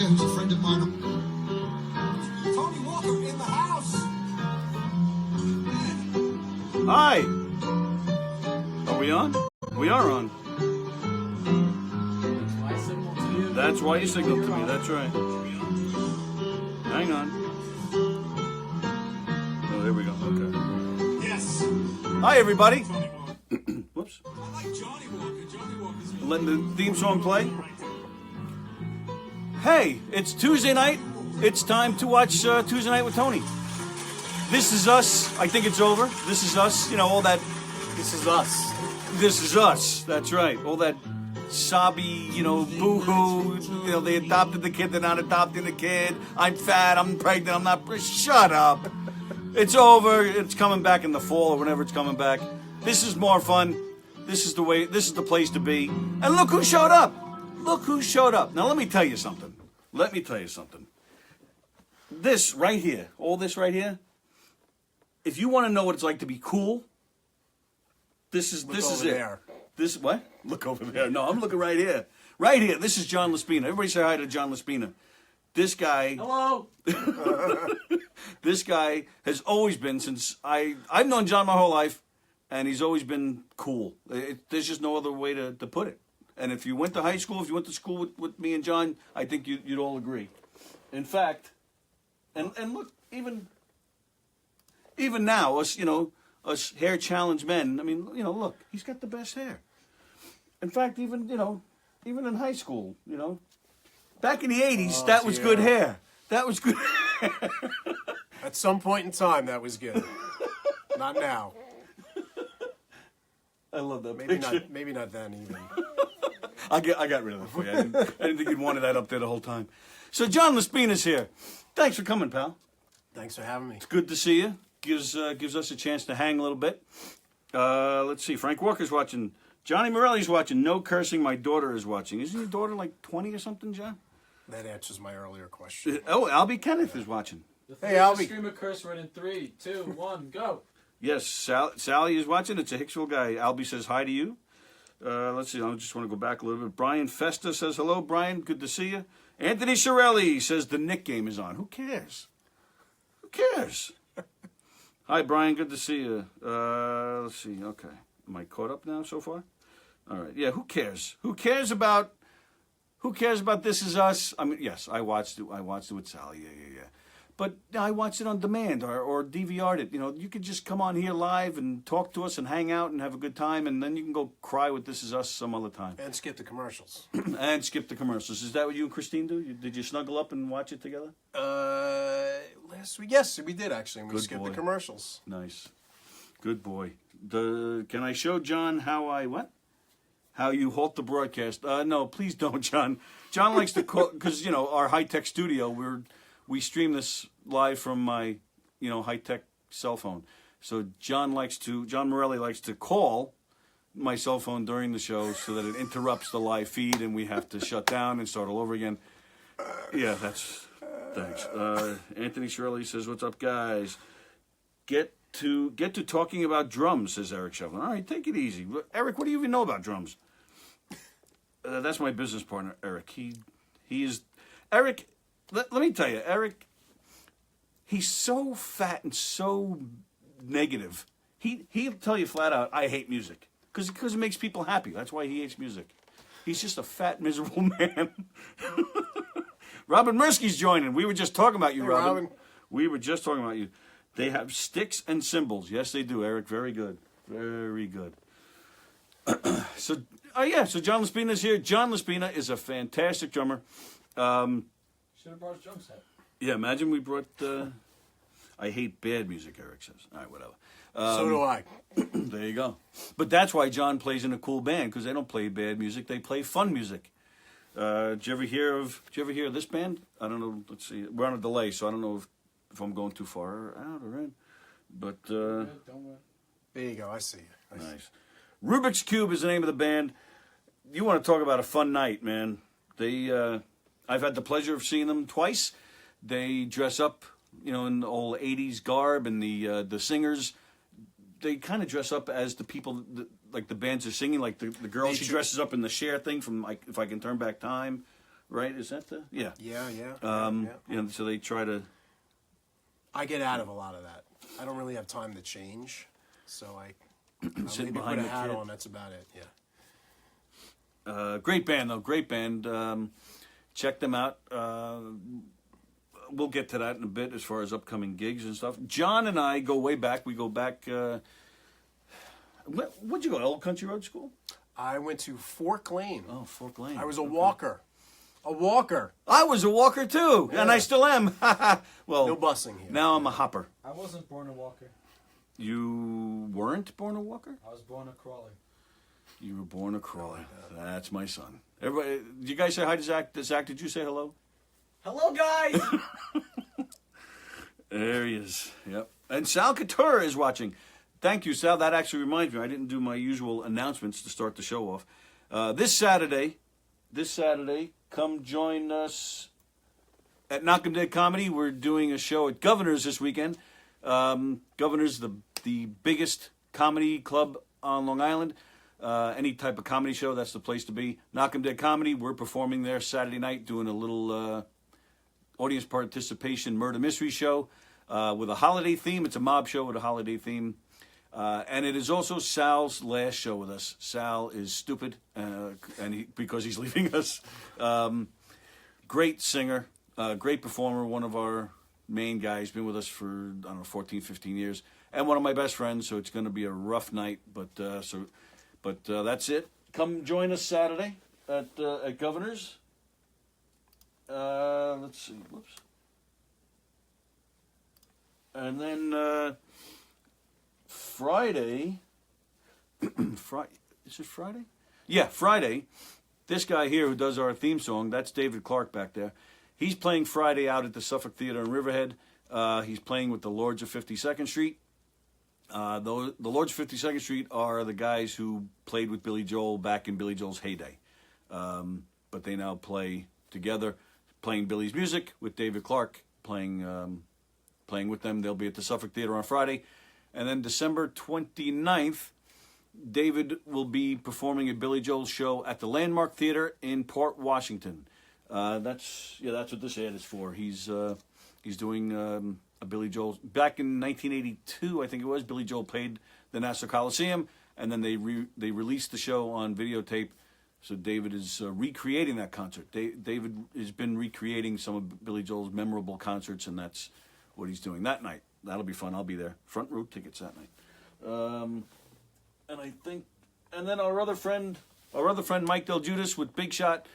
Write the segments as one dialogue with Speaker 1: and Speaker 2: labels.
Speaker 1: who's a friend of mine.
Speaker 2: Tony Walker in the house.
Speaker 3: Hi. Are we on? We are on. That's why you signaled to me. That's right. Hang on. Oh, there we go. Okay.
Speaker 2: Yes.
Speaker 3: Hi, everybody. Whoops.
Speaker 2: I like Johnny Walker. Johnny Walker's
Speaker 3: Letting the theme song play. Hey, it's Tuesday night. It's time to watch Tuesday Night with Tony. This is us. I think it's over. This is us. You know, all that.
Speaker 4: This is us.
Speaker 3: This is us. That's right. All that sobby, you know, boo-hoo. You know, they adopted the kid. They're not adopting the kid. I'm fat. I'm pregnant. I'm not. Shut up. It's over. It's coming back in the fall or whenever it's coming back. This is more fun. This is the way. This is the place to be. And look who showed up. Look who showed up. Now let me tell you something. Let me tell you something. This right here, all this right here. If you want to know what it's like to be cool, this is it.
Speaker 4: There.
Speaker 3: This what? Look over there. No, I'm looking right here. Right here. This is John LaSpina. Everybody say hi to John LaSpina. This guy.
Speaker 4: Hello.
Speaker 3: This guy has always been since I've known John my whole life, and he's always been cool. There's just no other way to put it. And if you went to high school, if you went to school with me and John, I think you'd all agree. In fact, and look, even now, us, you know, us hair challenged men, I mean, you know, look, he's got the best hair. In fact, even in high school, you know, back in the 80s, that was good hair. That was good hair.
Speaker 4: At some point in time, that was good. Not now.
Speaker 3: I love that
Speaker 4: Maybe
Speaker 3: picture.
Speaker 4: not. Maybe not then even.
Speaker 3: I got rid of it for you. I didn't think you'd wanted that up there the whole time. So John LaSpina's here. Thanks for coming, pal.
Speaker 4: Thanks for having me.
Speaker 3: It's good to see you. Gives us a chance to hang a little bit. Let's see. Frank Walker's watching. Johnny Morelli's watching. No cursing. My daughter is watching. Isn't your daughter like 20 or something, John?
Speaker 4: That answers my earlier question.
Speaker 3: Oh, Albie Kenneth is watching.
Speaker 4: Hey, Albie.
Speaker 5: Scream a curse word in 3, 2, 1, go.
Speaker 3: Yes, Sally is watching. It's a Hicksville guy. Albie says hi to you. Let's see. I just want to go back a little bit. Brian Festa says hello, Brian. Good to see you. Anthony Shirelli says the Knick game is on. Who cares? Who cares? Hi, Brian. Good to see you. Let's see. Okay. Am I caught up now so far? All right. Yeah, who cares? Who cares about This Is Us? I mean, yes, I watched it. I watched it with Sally. Yeah. But I watched it on demand or DVR'd it. You know, you could just come on here live and talk to us and hang out and have a good time, and then you can go cry with This Is Us some other time.
Speaker 4: And skip the commercials.
Speaker 3: And skip the commercials. Is that what you and Christine do? Did you snuggle up and watch it together?
Speaker 4: Last week, yes, we did actually. We
Speaker 3: Good
Speaker 4: skipped
Speaker 3: boy.
Speaker 4: the commercials.
Speaker 3: Nice. Good boy. Can I show John how you halt the broadcast? No, please don't, John. John likes to call, because, you know, our high-tech studio, we stream this live from my, you know, high-tech cell phone. So John Morelli likes to call my cell phone during the show so that it interrupts the live feed and we have to shut down and start all over again. Yeah, thanks. Anthony Shirley says, what's up, guys? Get to talking about drums, says Eric Shevlin. All right, take it easy. Eric, what do you even know about drums? That's my business partner, Eric. He is... Eric... Let me tell you, Eric, he's so fat and so negative. He'll tell you flat out, I hate music. Because it makes people happy. That's why he hates music. He's just a fat, miserable man. Robin Mirsky's joining. We were just talking about you,
Speaker 4: Hey,
Speaker 3: Robin. We were just talking about you. They have sticks and cymbals. Yes, they do, Eric. Very good. Very good. So John LaSpina is here. John LaSpina is a fantastic drummer.
Speaker 5: Should have brought a drum set.
Speaker 3: Yeah, imagine we brought... I hate bad music, Eric says. All right, whatever.
Speaker 4: So do I.
Speaker 3: There you go. But that's why John plays in a cool band, because they don't play bad music. They play fun music. Did you ever hear of this band? I don't know. Let's see. We're on a delay, so I don't know if I'm going too far out or in. But...
Speaker 5: Don't worry.
Speaker 4: There you go. I see you.
Speaker 3: Nice. Rubik's Cube is the name of the band. You want to talk about a fun night, man. I've had the pleasure of seeing them twice. They dress up, you know, in the old 80s garb, and the singers, they kind of dress up as the people, like the bands are singing. Like the girl, she dresses up in the Cher thing from, like, If I Can Turn Back Time. right? Is that the yeah?
Speaker 4: Yeah.
Speaker 3: So they try to.
Speaker 4: I get out of a lot of that. I don't really have time to change, so I'll
Speaker 3: Sit
Speaker 4: maybe
Speaker 3: behind
Speaker 4: put a
Speaker 3: the
Speaker 4: hat
Speaker 3: kid.
Speaker 4: on. That's about it. Yeah.
Speaker 3: Great band though, great band. Check them out. We'll get to that in a bit as far as upcoming gigs and stuff. John and I go way back. We go back. Where'd you go? Old Country Road School?
Speaker 4: I went to Fork Lane.
Speaker 3: Oh, Fork Lane.
Speaker 4: I was a walker. A walker.
Speaker 3: I was a walker too, and
Speaker 4: Yeah.
Speaker 3: I still am. Well,
Speaker 4: No busing here.
Speaker 3: now I'm a hopper.
Speaker 5: I wasn't born a walker.
Speaker 3: You weren't born a walker?
Speaker 5: I was born a crawler.
Speaker 3: You were born a crawler. That's my son. Everybody, did you guys say hi to Zach? Zach, did you say hello?
Speaker 5: Hello, guys.
Speaker 3: There he is. Yep. And Sal Couture is watching. Thank you, Sal. That actually reminds me. I didn't do my usual announcements to start the show off. This Saturday, come join us at Knockem Dead Comedy. We're doing a show at Governor's this weekend. Governor's, the biggest comedy club on Long Island. Any type of comedy show, that's the place to be. Knockem Dead Comedy. We're performing there Saturday night, doing a little audience participation murder mystery show with a holiday theme. It's a mob show with a holiday theme. And it is also Sal's last show with us. Sal is stupid because he's leaving us. Great singer, great performer, one of our main guys. Been with us for, I don't know, 14, 15 years. And one of my best friends, so it's going to be a rough night. But that's it. Come join us Saturday at Governor's. Let's see. Whoops. And then Friday. Is it Friday? Yeah, Friday. This guy here who does our theme song, that's David Clark back there. He's playing Friday out at the Suffolk Theater in Riverhead. He's playing with the Lords of 52nd Street. The Lords of 52nd Street are the guys who played with Billy Joel back in Billy Joel's heyday. But they now play together, playing Billy's music with David Clark playing with them. They'll be at the Suffolk Theater on Friday. And then December 29th, David will be performing a Billy Joel show at the Landmark Theater in Port Washington. That's what this ad is for. He's doing a Billy Joel. Back in 1982, I think it was, Billy Joel played the Nassau Coliseum, and then they released the show on videotape. So David is recreating that concert. David has been recreating some of Billy Joel's memorable concerts, and that's what he's doing that night. That'll be fun. I'll be there. Front row tickets that night. And then our other friend Mike Del Judas with Big Shot,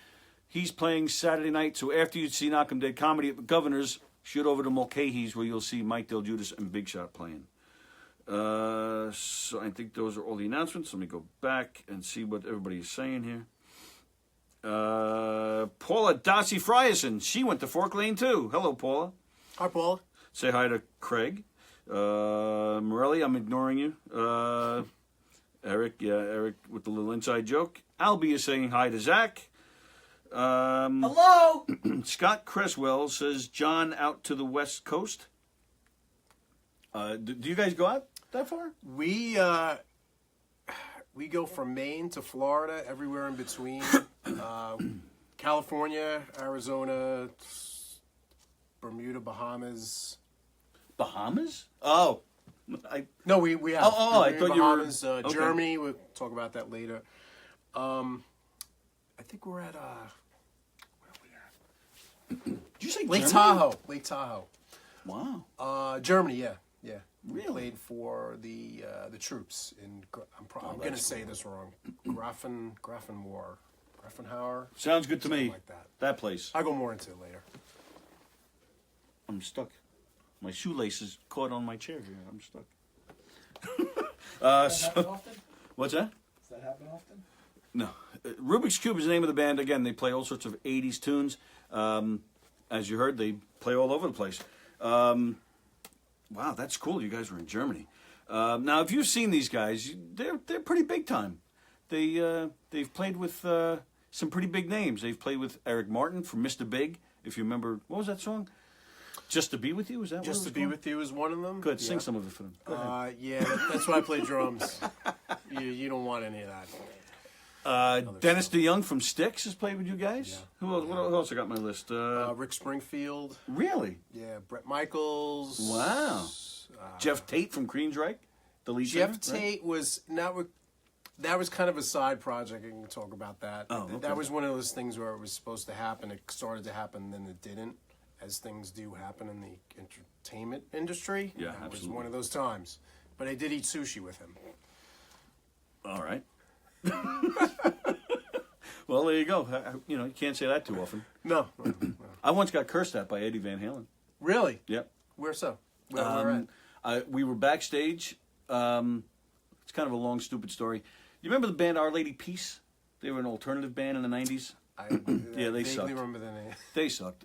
Speaker 3: he's playing Saturday night. So after you see Knockem Dead Comedy at the Governor's, shoot over to Mulcahy's where you'll see Mike Del Judas and Big Shot playing. So I think those are all the announcements. Let me go back and see what everybody's saying here. Paula Dossie Frierson, she went to Fork Lane too. Hello, Paula.
Speaker 4: Hi, Paul.
Speaker 3: Say hi to Craig. Morelli, I'm ignoring you. Eric with the little inside joke. Albie is saying hi to Zach.
Speaker 5: Hello.
Speaker 3: Scott Cresswell says, John out to the West Coast. Do you guys go out that far?
Speaker 4: We go from Maine to Florida, everywhere in between. California, Arizona, Bermuda, Bahamas.
Speaker 3: Bahamas? Oh.
Speaker 4: No, we have.
Speaker 3: Oh, I thought you were...
Speaker 4: Bahamas,
Speaker 3: okay.
Speaker 4: Germany, we'll talk about that later. I think we're at, where are we at?
Speaker 3: Did you say
Speaker 4: Lake
Speaker 3: Germany?
Speaker 4: Tahoe. Lake Tahoe.
Speaker 3: Wow.
Speaker 4: Germany, yeah. We
Speaker 3: Really?
Speaker 4: played for the troops in. I'm going to say this wrong. Grafenhauer.
Speaker 3: Sounds good to me.
Speaker 4: Something like that.
Speaker 3: That place.
Speaker 4: I'll go more into it later.
Speaker 3: I'm stuck. My shoelace is caught on my chair here. I'm stuck.
Speaker 5: Does that happen often?
Speaker 3: What's that?
Speaker 5: Does that happen often?
Speaker 3: No. Rubik's Cube is the name of the band. Again, they play all sorts of 80s tunes. As you heard, they play all over the place. Wow, that's cool. You guys were in Germany. Now, if you've seen these guys, they're pretty big time. They've played with some pretty big names. They've played with Eric Martin from Mr. Big. If you remember, what was that song? Just to Be With You? Is that what it was
Speaker 4: Just to Be
Speaker 3: called?
Speaker 4: With You is one of them.
Speaker 3: Good, sing some of it for them. Go ahead.
Speaker 4: Yeah, that's why I play drums. You don't want any of that.
Speaker 3: Dennis DeYoung from Styx has played with you guys.
Speaker 4: Yeah.
Speaker 3: Who else I got on my list?
Speaker 4: Rick Springfield.
Speaker 3: Really?
Speaker 4: Yeah, Brett Michaels.
Speaker 3: Wow. Jeff Tate from Queensryche, the lead
Speaker 4: Jeff
Speaker 3: singer, right?
Speaker 4: Tate was not. That was kind of a side project. I can talk about that.
Speaker 3: Oh, okay.
Speaker 4: That was one of those things where it was supposed to happen. It started to happen, then it didn't, as things do happen in the entertainment industry.
Speaker 3: Yeah,
Speaker 4: That was
Speaker 3: absolutely.
Speaker 4: one of those times. But I did eat sushi with him.
Speaker 3: All right. Well, there you go. You know, you can't say that too often.
Speaker 4: No.
Speaker 3: I once got cursed at by Eddie Van Halen.
Speaker 4: Really?
Speaker 3: Yep.
Speaker 4: Where so? Where at?
Speaker 3: We were backstage. It's kind of a long, stupid story. You remember the band Our Lady Peace? They were an alternative band in the 90s. Yeah, they
Speaker 4: vaguely
Speaker 3: sucked.
Speaker 4: remember the name.
Speaker 3: They sucked.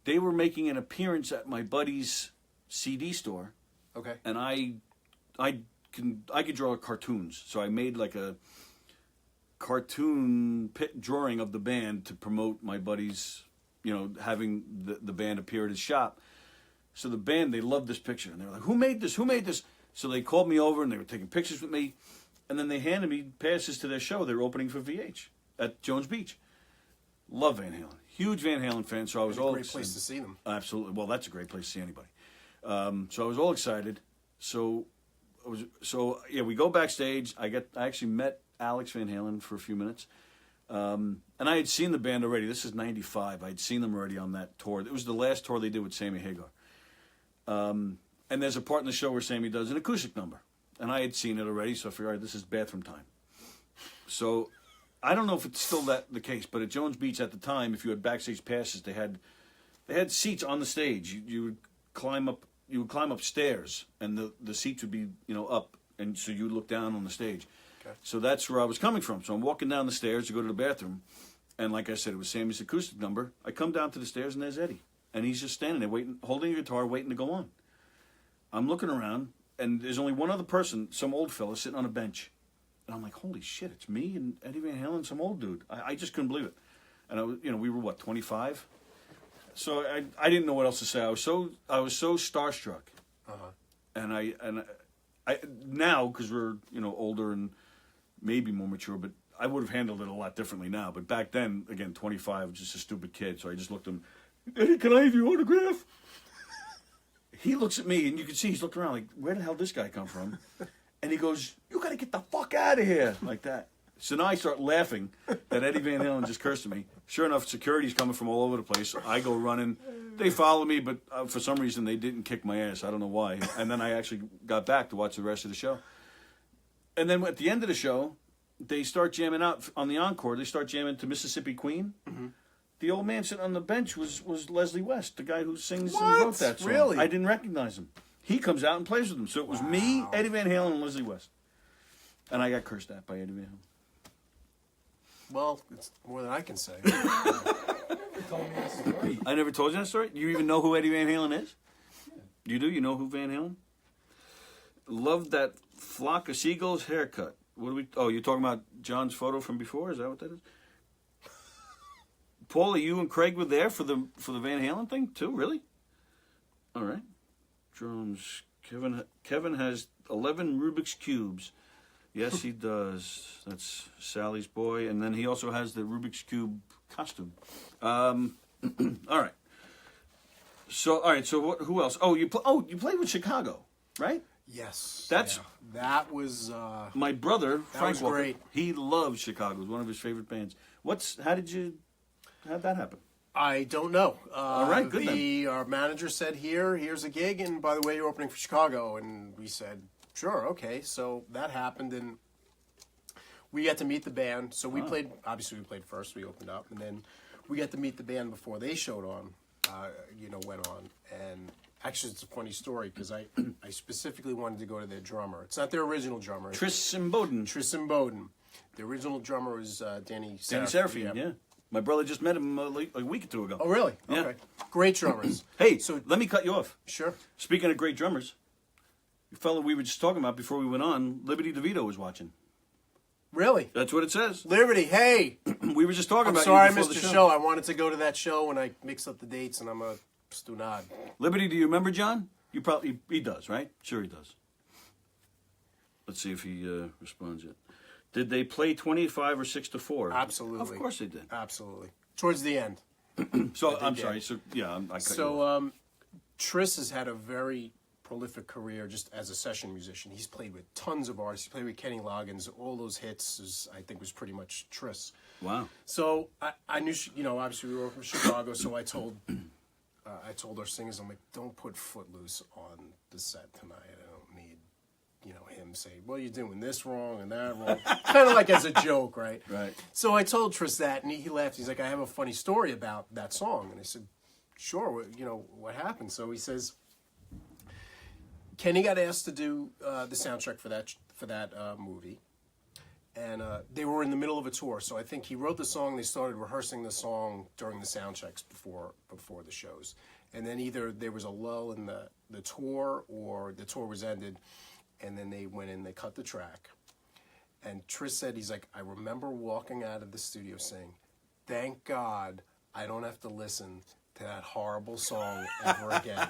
Speaker 3: They were making an appearance at my buddy's CD store,
Speaker 4: Okay.
Speaker 3: and I could draw cartoons, so I made like a cartoon drawing of the band to promote my buddy's, having the band appear at his shop. So the band, they loved this picture, and they were like, "Who made this? Who made this?" So they called me over, and they were taking pictures with me, and then they handed me passes to their show. They were opening for VH at Jones Beach. Love Van Halen, huge Van Halen fan. So I was
Speaker 4: What a
Speaker 3: all
Speaker 4: great place to see them.
Speaker 3: Absolutely. Well, that's a great place to see anybody. So I was all excited. So we go backstage. I actually met Alex Van Halen for a few minutes. And I had seen the band already. This is 95. I had seen them already on that tour. It was the last tour they did with Sammy Hagar. And there's a part in the show where Sammy does an acoustic number. And I had seen it already, so I figured, all right, this is bathroom time. So I don't know if it's still the case, but at Jones Beach at the time, if you had backstage passes, they had seats on the stage. You would climb up stairs, and the seats would be up, and so you would look down on the stage.
Speaker 4: Okay.
Speaker 3: So that's where I was coming from. So I'm walking down the stairs to go to the bathroom, and like I said, it was Sammy's acoustic number. I come down to the stairs, and there's Eddie, and he's just standing there waiting, holding a guitar, waiting to go on. I'm looking around, and there's only one other person, some old fella sitting on a bench. And I'm like, holy shit, it's me and Eddie Van Halen, some old dude. I just couldn't believe it. And I was, we were 25? So I didn't know what else to say. I was so starstruck.
Speaker 4: Uh-huh.
Speaker 3: And I now, because we're, older and maybe more mature, but I would have handled it a lot differently now. But back then, again, 25, just a stupid kid. So I just looked at him, Eddie, can I have your autograph? He looks at me, and you can see he's looking around like, where the hell did this guy come from? And he goes, you got to get the fuck out of here, like that. So now I start laughing that Eddie Van Halen just cursed at me. Sure enough, security's coming from all over the place. So I go running. They follow me, but for some reason they didn't kick my ass. I don't know why. And then I actually got back to watch the rest of the show. And then at the end of the show, they start jamming out on the encore. They start jamming to Mississippi Queen. Mm-hmm. The old man sitting on the bench was Leslie West, the guy who sings and wrote that song.
Speaker 4: Really?
Speaker 3: I didn't recognize him. He comes out and plays with them. So it was me, Eddie Van Halen, and Leslie West. And I got cursed at by Eddie Van Halen.
Speaker 4: Well, it's more than I can say.
Speaker 5: You told me that story.
Speaker 3: I never told you that story? You even know who Eddie Van Halen is? Yeah. You do? You know who Van Halen? Love that flock of seagulls haircut. What do we? Oh, you're talking about John's photo from before? Is that what that is? Paul, you and Craig were there for the Van Halen thing too? Really? All right. Drums. Kevin has 11 Rubik's Cubes. Yes, he does. That's Sally's boy. And then he also has the Rubik's Cube costume. All right. So, who else? Oh, you played with Chicago, right?
Speaker 4: Yes.
Speaker 3: That's...
Speaker 4: Yeah. That was...
Speaker 3: my brother, Frank
Speaker 4: was
Speaker 3: Walker,
Speaker 4: great.
Speaker 3: he loves Chicago. It was one of his favorite bands. How'd that happen?
Speaker 4: I don't know.
Speaker 3: All right, good then.
Speaker 4: Our manager said, here's a gig, and by the way, you're opening for Chicago. And we said, sure, okay. So that happened, and we got to meet the band. So we played first, we opened up, and then we got to meet the band before they showed on, went on. And actually, it's a funny story, because I specifically wanted to go to their drummer. It's not their original drummer.
Speaker 3: Tristan Bowden.
Speaker 4: The original drummer is Danny
Speaker 3: Seraphine, yeah. My brother just met him a week or two ago.
Speaker 4: Oh, really?
Speaker 3: Yeah.
Speaker 4: Okay. Great drummers.
Speaker 3: Hey, so let me cut you off.
Speaker 4: Sure.
Speaker 3: Speaking of great drummers, the fellow we were just talking about before we went on, Liberty DeVito was watching.
Speaker 4: Really?
Speaker 3: That's what it says.
Speaker 4: Liberty, hey!
Speaker 3: We were just talking about
Speaker 4: sorry
Speaker 3: you
Speaker 4: I
Speaker 3: before
Speaker 4: missed
Speaker 3: the
Speaker 4: your show. I wanted to go to that show, and I mixed up the dates, and I'm a stunad.
Speaker 3: Liberty, do you remember John? He does, right? Sure he does. Let's see if he responds yet. Did they play 25 or 6-4?
Speaker 4: Absolutely.
Speaker 3: Of course they did.
Speaker 4: Absolutely. Towards the end.
Speaker 3: So I'm
Speaker 4: did.
Speaker 3: sorry. So yeah, I cut you off.
Speaker 4: So Tris has had a very prolific career just as a session musician. He's played with tons of artists. He played with Kenny Loggins. All those hits, I think, was pretty much Tris.
Speaker 3: Wow.
Speaker 4: So I knew, obviously we were from Chicago, so I told our singers, I'm like, don't put Footloose on the set tonight. I don't need, him saying, well, you're doing this wrong and that wrong. Kind of like as a joke, right?
Speaker 3: Right.
Speaker 4: So I told Tris that, and he laughed. He's like, I have a funny story about that song. And I said, sure, what happened? So he says, Kenny got asked to do the soundtrack for that movie. And they were in the middle of a tour, so I think he wrote the song. They started rehearsing the song during the sound checks before the shows, and then either there was a lull in the tour, or the tour was ended, and then they went in, they cut the track, and Tris said, he's like, I remember walking out of the studio saying, "Thank God I don't have to listen to that horrible song ever again."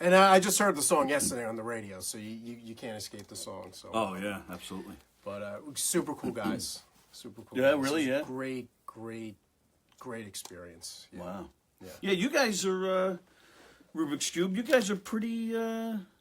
Speaker 4: And I just heard the song yesterday on the radio, so you can't escape the song. So.
Speaker 3: Oh yeah, absolutely. But
Speaker 4: Super cool guys. Super cool
Speaker 3: Yeah,
Speaker 4: guys.
Speaker 3: really, yeah.
Speaker 4: Great experience. Yeah.
Speaker 3: Wow. Yeah, you guys are Rubik's Cube. You guys are pretty.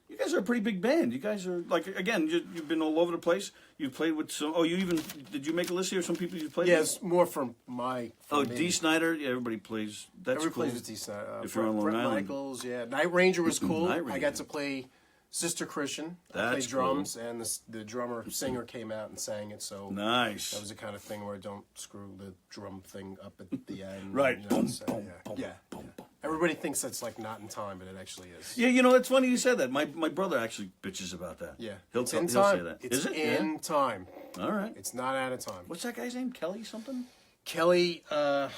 Speaker 3: You guys are a pretty big band. You guys are like, again, you've been all over the place. You've played with some. Oh, did you make a list here of some people you played?
Speaker 4: Yeah,
Speaker 3: with?
Speaker 4: it's more from me.
Speaker 3: Dee Snider. Yeah, everybody plays. That's
Speaker 4: Everybody
Speaker 3: cool.
Speaker 4: plays with Dee Snider.
Speaker 3: If you're on Long
Speaker 4: Brett
Speaker 3: Island.
Speaker 4: Michaels, yeah. Night Ranger was cool.
Speaker 3: Night
Speaker 4: I
Speaker 3: Ranger.
Speaker 4: got to play Sister Christian. I
Speaker 3: That's
Speaker 4: played drums, and the drummer singer came out and sang it. So
Speaker 3: Nice.
Speaker 4: that was the kind of thing where I don't screw the drum thing up at the end.
Speaker 3: Right. Boom,
Speaker 4: So,
Speaker 3: boom,
Speaker 4: yeah.
Speaker 3: boom,
Speaker 4: Yeah.
Speaker 3: boom,
Speaker 4: Yeah.
Speaker 3: boom.
Speaker 4: Everybody thinks that's like not in time, but it actually is.
Speaker 3: Yeah, it's funny you said that. My brother actually bitches about that.
Speaker 4: Yeah.
Speaker 3: He'll
Speaker 4: It's
Speaker 3: say
Speaker 4: in time.
Speaker 3: that.
Speaker 4: It's
Speaker 3: Is it?
Speaker 4: in time.
Speaker 3: Yeah. All right.
Speaker 4: It's not out of time.
Speaker 3: What's that guy's name? Kelly something?
Speaker 4: Kelly,
Speaker 3: Oh,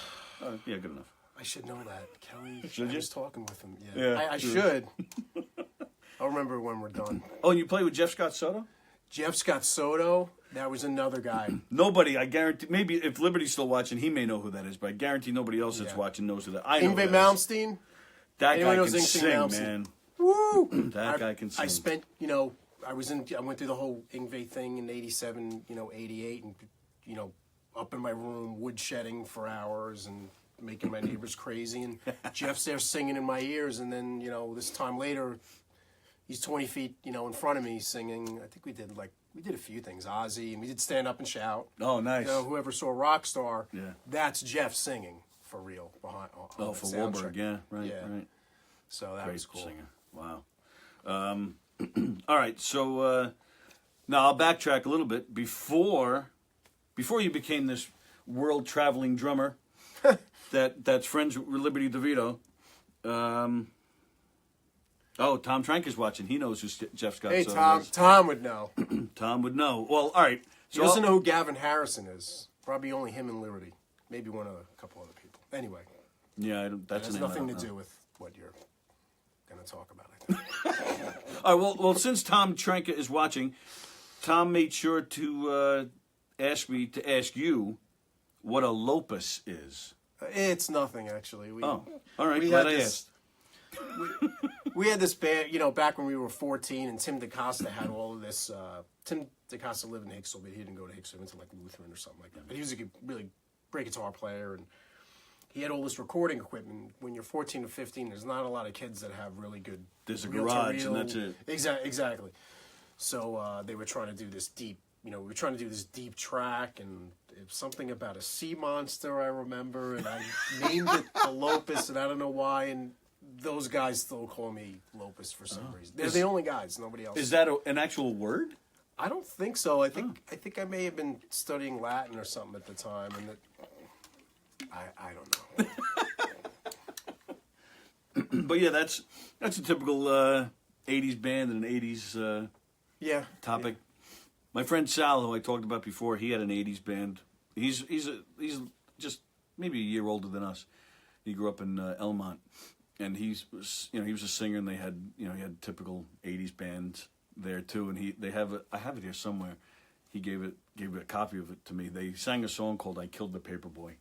Speaker 3: yeah, good enough.
Speaker 4: I should know that. Kelly,
Speaker 3: Should
Speaker 4: I
Speaker 3: you?
Speaker 4: was talking with him. Yeah,
Speaker 3: Yeah,
Speaker 4: I
Speaker 3: true.
Speaker 4: should. I'll remember when we're done.
Speaker 3: Oh, and you played with Jeff Scott Soto?
Speaker 4: Jeff Scott Soto, that was another guy.
Speaker 3: Nobody, I guarantee, maybe if Liberty's still watching, he may know who that is, but I guarantee nobody else that's
Speaker 4: Yeah.
Speaker 3: watching knows who that is. I know
Speaker 4: Ingve
Speaker 3: who that is.
Speaker 4: Malmsteen.
Speaker 3: That
Speaker 4: Anyone
Speaker 3: guy
Speaker 4: knows
Speaker 3: can
Speaker 4: Ingve
Speaker 3: sing,
Speaker 4: Malmsteen?
Speaker 3: man.
Speaker 4: Woo!
Speaker 3: That guy can sing.
Speaker 4: I spent, I went through the whole Ingve thing in '87, '88, and up in my room woodshedding for hours and making my neighbors crazy. And Jeff's there singing in my ears, and then this time later, he's 20 feet in front of me singing. I think we did a few things, Ozzy, and we did Stand Up and Shout.
Speaker 3: Oh, nice.
Speaker 4: Whoever saw Rockstar,
Speaker 3: Yeah.
Speaker 4: that's Jeff singing for real behind. On
Speaker 3: Oh,
Speaker 4: that
Speaker 3: for
Speaker 4: soundtrack.
Speaker 3: Wahlberg, yeah, right,
Speaker 4: Yeah.
Speaker 3: right.
Speaker 4: So that
Speaker 3: Great
Speaker 4: was cool.
Speaker 3: singer. Wow. All right, so now I'll backtrack a little bit. Before you became this world-traveling drummer that's friends with Liberty DeVito, Tom Trank is watching. He knows who Jeff Scott
Speaker 4: Hey,
Speaker 3: Soto
Speaker 4: Tom.
Speaker 3: is.
Speaker 4: Tom would know.
Speaker 3: Tom would know. Well, all right.
Speaker 4: He doesn't know who Gavin Harrison is. Probably only him and Liberty. Maybe a couple other people. Anyway,
Speaker 3: Yeah, that's
Speaker 4: it has
Speaker 3: a name I
Speaker 4: nothing to
Speaker 3: don't know.
Speaker 4: do with what you're going to talk about, I think.
Speaker 3: All right, well, since Tom Tranka is watching, Tom made sure to ask me to ask you what a lopus is.
Speaker 4: It's nothing, actually.
Speaker 3: Oh, all right.
Speaker 4: we
Speaker 3: Glad
Speaker 4: had
Speaker 3: I
Speaker 4: this-
Speaker 3: asked.
Speaker 4: We had this band, back when we were 14, and Tim DaCosta had all of this. Tim DaCosta lived in Hicksville, but he didn't go to Hicksville. He went to Lutheran or something like that. But he was a really great guitar player, and he had all this recording equipment. When you're 14 or 15, there's not a lot of kids that have really good.
Speaker 3: There's a
Speaker 4: reel-to-reel-
Speaker 3: garage, and that's it.
Speaker 4: Exactly. So they were trying to do this deep. We were trying to do this deep track, and it was something about a sea monster, I remember, and I named it the Lopus, and I don't know why, and those guys still call me Lopus for some reason. They're the only guys, nobody else.
Speaker 3: Is that an actual word?
Speaker 4: I don't think so. I think I may have been studying Latin or something at the time, and I don't know.
Speaker 3: But yeah, that's a typical 80s band and an 80s
Speaker 4: Yeah.
Speaker 3: topic. My friend Sal, who I talked about before, he had an 80s band. He's just maybe a year older than us. He grew up in Elmont, and he was a singer, and they had he had typical 80s bands there too. And I have it here somewhere. He gave a copy of it to me. They sang a song called "I Killed the Paperboy."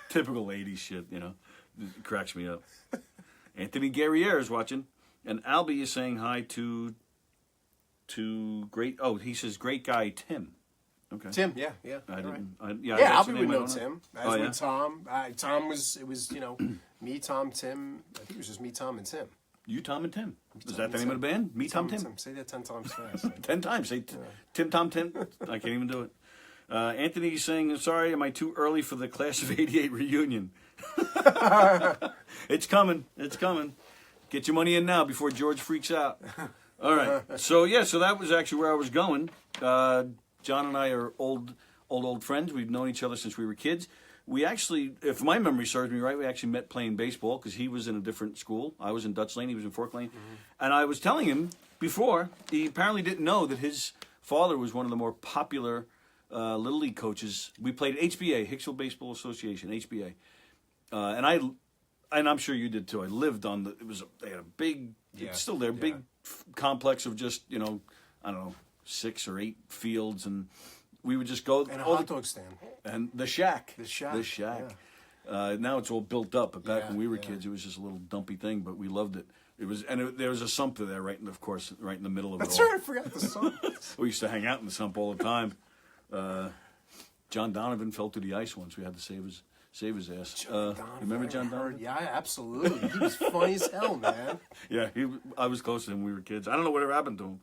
Speaker 3: Typical 80s shit, It cracks me up. Anthony Guerriere is watching, and Albie is saying hi to great. Oh, he says great guy Tim. Okay.
Speaker 4: Tim, yeah.
Speaker 3: I
Speaker 4: you're right.
Speaker 3: didn't. I
Speaker 4: Yeah,
Speaker 3: that's the
Speaker 4: Albie
Speaker 3: name
Speaker 4: would
Speaker 3: I
Speaker 4: know
Speaker 3: don't
Speaker 4: Tim. As
Speaker 3: Oh,
Speaker 4: would
Speaker 3: yeah?
Speaker 4: Tom. Tom was, it was, me, Tom, Tim. I think it was just me, Tom, and Tim.
Speaker 3: You, Tom, and Tim. Is
Speaker 4: Tom,
Speaker 3: that the
Speaker 4: and
Speaker 3: name of the
Speaker 4: Tim.
Speaker 3: band? Me, Tom, Tim.
Speaker 4: Say that 10 times fast.
Speaker 3: 10 times. Say Tim, Tom, Tim. I can't even do it. Anthony's saying, sorry, am I too early for the Class of 88 reunion? It's coming. It's coming. Get your money in now before George freaks out. All right. So that was actually where I was going. John and I are old friends. We've known each other since we were kids. We actually, if my memory serves me right, we actually met playing baseball because he was in a different school. I was in Dutch Lane. He was in Fork Lane. And I was telling him before, he apparently didn't know that his father was one of the more popular Little League coaches. We played HBA, Hicksville Baseball Association, HBA. And I'm sure you did too. I lived on they had a big, it's still there, big complex of just, I don't know, 6 or 8 fields, and we would just go.
Speaker 4: And a hot dog stand.
Speaker 3: And the shack.
Speaker 4: The shack.
Speaker 3: Now it's all built up, but back when we were
Speaker 4: yeah.
Speaker 3: kids, it was just a little dumpy thing, but we loved it. There was a sump there, right in the middle of
Speaker 4: That's
Speaker 3: it all.
Speaker 4: right, I forgot the sump.
Speaker 3: We used to hang out in the sump all the time. John Donovan fell through the ice once. We had to save his ass. Remember John Donovan?
Speaker 4: Yeah, absolutely. He was funny as hell, man.
Speaker 3: Yeah, I was close to him when we were kids. I don't know whatever happened to him.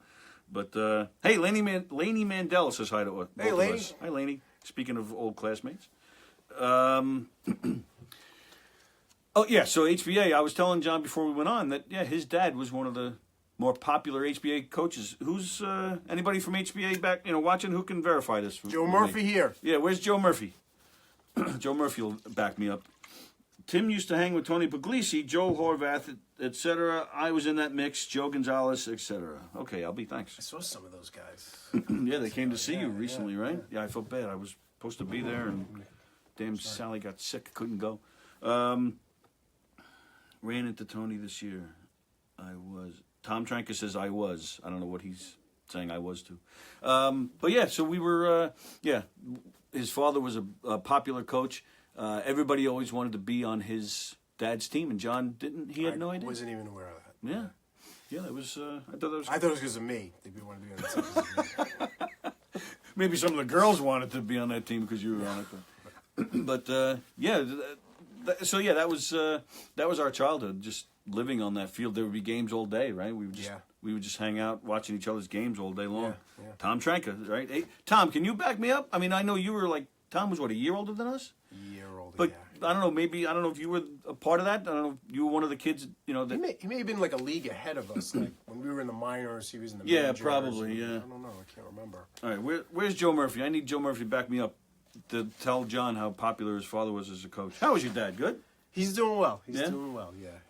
Speaker 3: But, hey, Laney Mandel says hi to both of
Speaker 4: Laney.
Speaker 3: us. Hi, Laney. Speaking of old classmates. Oh, yeah, so HBA, I was telling John before we went on that, his dad was one of the more popular HBA coaches. Who's, anybody from HBA back, watching, who can verify this?
Speaker 4: Joe Murphy here.
Speaker 3: Yeah, where's Joe Murphy? Joe Murphy will back me up. Tim used to hang with Tony Puglisi, Joe Horvath, etc. I was in that mix, Joe Gonzalez, etc. Okay, Albie, thanks.
Speaker 4: I saw some of those guys.
Speaker 3: Yeah, they came to see you recently, right? Yeah, I felt bad. I was supposed to be there, and damn Sally got sick, couldn't go. Ran into Tony this year. Tom Tranka says I was. I don't know what he's saying I was to. But yeah, so we were, his father was a popular coach. Everybody always wanted to be on his dad's team, and John didn't. He had no idea.
Speaker 4: I wasn't even aware of that.
Speaker 3: Yeah. Yeah, that was, I thought that was...
Speaker 4: I thought it was because of me. They wanted to be on the team because of me.
Speaker 3: Maybe some of the girls wanted to be on that team because you were on it. But that was our childhood, just living on that field. There would be games all day, right? We would just hang out watching each other's games all day long.
Speaker 4: Yeah.
Speaker 3: Tom Tranka, right? Hey, Tom, can you back me up? I mean, I know you were Tom was a year older than us?
Speaker 4: Year older,
Speaker 3: But I don't know, I don't know if you were a part of that. I don't know if you were one of the kids, that...
Speaker 4: He may have been like a league ahead of us. Like when we were in the minors, he was in the
Speaker 3: Yeah,
Speaker 4: majors.
Speaker 3: probably, yeah.
Speaker 4: I don't know. I can't remember.
Speaker 3: All right, where's Joe Murphy? I need Joe Murphy to back me up to tell John how popular his father was as a coach. How was your dad? Good?
Speaker 4: He's doing well.
Speaker 3: Yeah?
Speaker 4: Doing well, yeah.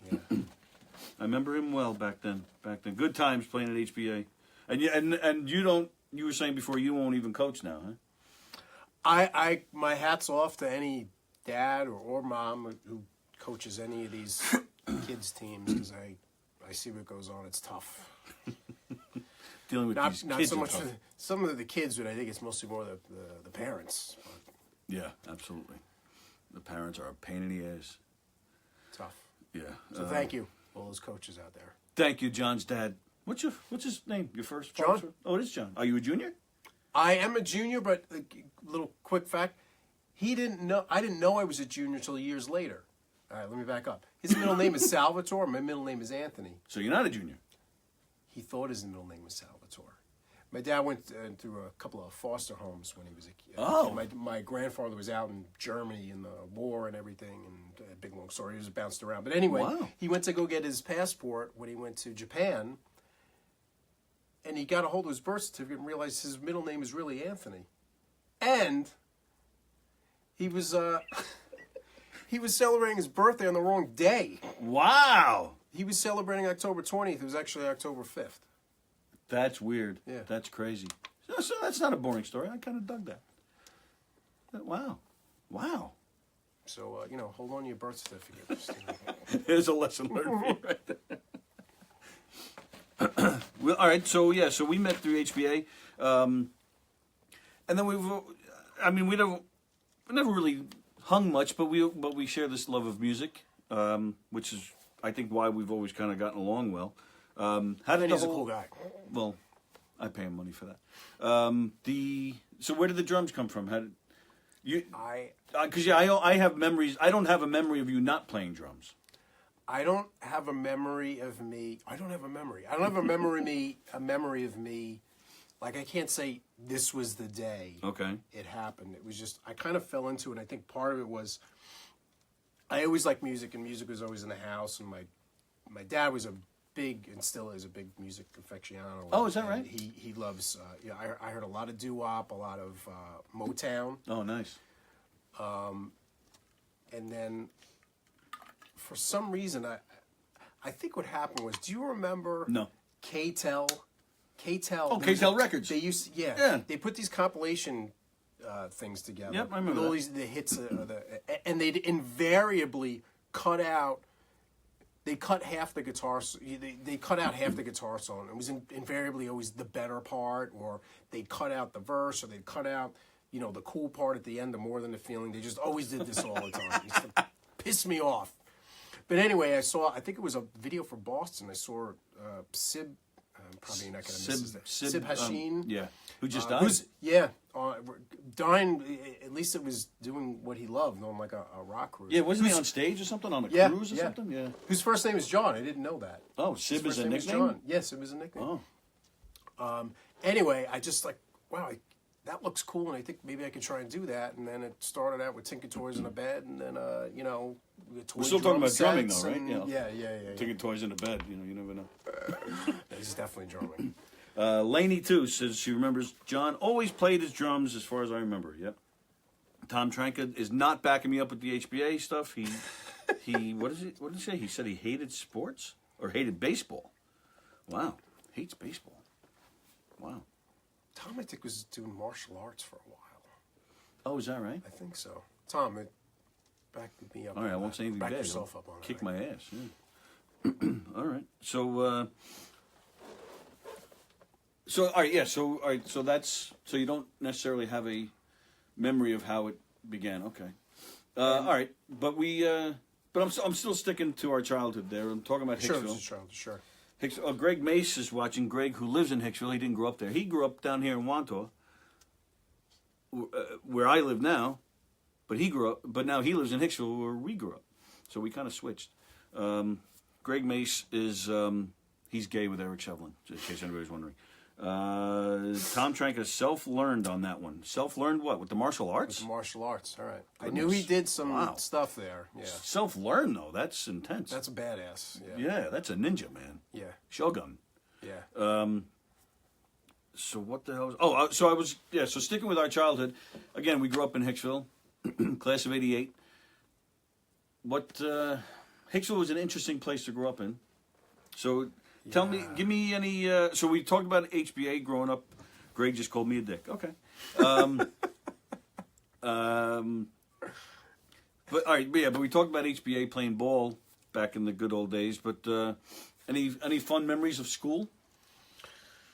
Speaker 3: I remember him well back then. Good times playing at HBA. And you were saying before you won't even coach now, huh?
Speaker 4: My hat's off to any dad or mom who coaches any of these kids' teams because I see what goes on. It's tough.
Speaker 3: Dealing with these
Speaker 4: Not
Speaker 3: kids
Speaker 4: so
Speaker 3: are
Speaker 4: much
Speaker 3: tough.
Speaker 4: for some of the kids, but I think it's mostly more the parents.
Speaker 3: Yeah, absolutely. The parents are a pain in the ass.
Speaker 4: Tough.
Speaker 3: Yeah.
Speaker 4: So thank you, all those coaches out there.
Speaker 3: Thank you, John's dad. What's his name? Your first?
Speaker 4: John.
Speaker 3: Father? Oh, it is John. Are you a junior?
Speaker 4: I am a junior, but a little quick fact: he didn't know. I didn't know I was a junior until years later. All right, let me back up. His middle name is Salvatore. My middle name is Anthony.
Speaker 3: So you're not a junior.
Speaker 4: He thought his middle name was Salvatore. My dad went through a couple of foster homes when he was a kid.
Speaker 3: Oh.
Speaker 4: My grandfather was out in Germany in the war and everything, and a big long story. He was bounced around. But anyway,
Speaker 3: Wow.
Speaker 4: he went to go get his passport when he went to Japan, and he got a hold of his birth certificate and realized his middle name is really Anthony. And he was he was celebrating his birthday on the wrong day.
Speaker 3: Wow.
Speaker 4: He was celebrating October 20th. It was actually October 5th.
Speaker 3: That's weird.
Speaker 4: Yeah.
Speaker 3: That's crazy. So that's not a boring story. I kind of dug that. Wow. Wow.
Speaker 4: So, hold on to your birth certificate.
Speaker 3: There's a lesson learned for you right there. Well, all right. So we met through HBA, and then we never really hung much, but we share this love of music, which is I think why we've always kind of gotten along well. How did
Speaker 4: He's a cool guy.
Speaker 3: Well, I pay him money for that. So where did the drums come from? How did you? Because I have memories. I don't have a memory of you not playing drums.
Speaker 4: I don't have a memory of me. I don't have a memory. I don't have a memory of me. Like, I can't say this was the day it happened. It was just, I kind of fell into it. I think part of it was, I always liked music, and music was always in the house. And my dad was a big, and still is a big music aficionado.
Speaker 3: Oh, is that right?
Speaker 4: He loves, I heard a lot of doo-wop, a lot of Motown.
Speaker 3: Oh, nice.
Speaker 4: And then, for some reason, I think what happened was, do you remember K-Tel? K-Tel.
Speaker 3: Oh, K-Tel Records.
Speaker 4: They used, they put these compilation things together.
Speaker 3: Yep, I remember
Speaker 4: with all
Speaker 3: that.
Speaker 4: the hits, and they'd invariably cut out. They cut half the guitar. They cut out half the guitar solo. It was invariably always the better part, or they'd cut out the verse, or they'd cut out, the cool part at the end, the more than the feeling. They just always did this all the time. It used to piss me off. But anyway, I think it was a video for Boston. I saw Sib. I'm probably not going to miss his Sib Hasheen.
Speaker 3: Who just died?
Speaker 4: Dying. At least it was doing what he loved on like a rock cruise.
Speaker 3: Yeah, wasn't he on stage or something on a cruise or something? Yeah.
Speaker 4: Whose first name is John? I didn't know that.
Speaker 3: Oh, Sib is a nickname?
Speaker 4: John. Yes, Sib is a nickname.
Speaker 3: Oh.
Speaker 4: Anyway, I just wow, that looks cool, and I think maybe I could try and do that. And then it started out with Tinker Toys in a bed, and then
Speaker 3: we're still talking about drumming though, right?
Speaker 4: Yeah.
Speaker 3: Taking toys into bed, you never know.
Speaker 4: He's definitely drumming.
Speaker 3: Lainey too says she remembers John always played his drums as far as I remember. Yep. Tom Tranka is not backing me up with the HBA stuff. He what did he say? He said he hated sports or hated baseball. Wow, hates baseball. Wow.
Speaker 4: Tom, I think, was doing martial arts for a while.
Speaker 3: Oh, is that right?
Speaker 4: I think so. Tom, back me up.
Speaker 3: All right, I won't say anything
Speaker 4: back
Speaker 3: bad.
Speaker 4: yourself up on
Speaker 3: Kick
Speaker 4: that.
Speaker 3: my ass. Yeah. All right. So, all right, yeah. So, all right. So so you don't necessarily have a memory of how it began. Okay. All right, but I'm still sticking to our childhood there. I'm talking about Hicksville.
Speaker 4: Sure.
Speaker 3: Greg Mace is watching. Greg, who lives in Hicksville, he didn't grow up there. He grew up down here in Wantor, where I live now. But now he lives in Hicksville, where we grew up. So we kind of switched. Greg Mace is he's gay with Eric Shevlin, just in case anybody's wondering. Tom Tranka self-learned on that one. Self-learned what? With the martial arts?
Speaker 4: With the martial arts, all right.
Speaker 3: Goodness.
Speaker 4: I knew he did some stuff there. Yeah.
Speaker 3: Self-learned though, that's intense.
Speaker 4: That's a badass.
Speaker 3: Yeah, that's a ninja, man.
Speaker 4: Yeah.
Speaker 3: Shogun.
Speaker 4: Yeah.
Speaker 3: So what the hell? So sticking with our childhood, again, we grew up in Hicksville, class of '88. Hicksville was an interesting place to grow up in. So tell me, give me any. So we talked about HBA growing up. Greg just called me a dick. Okay. But all right, but we talked about HBA playing ball back in the good old days. But any fun memories of school?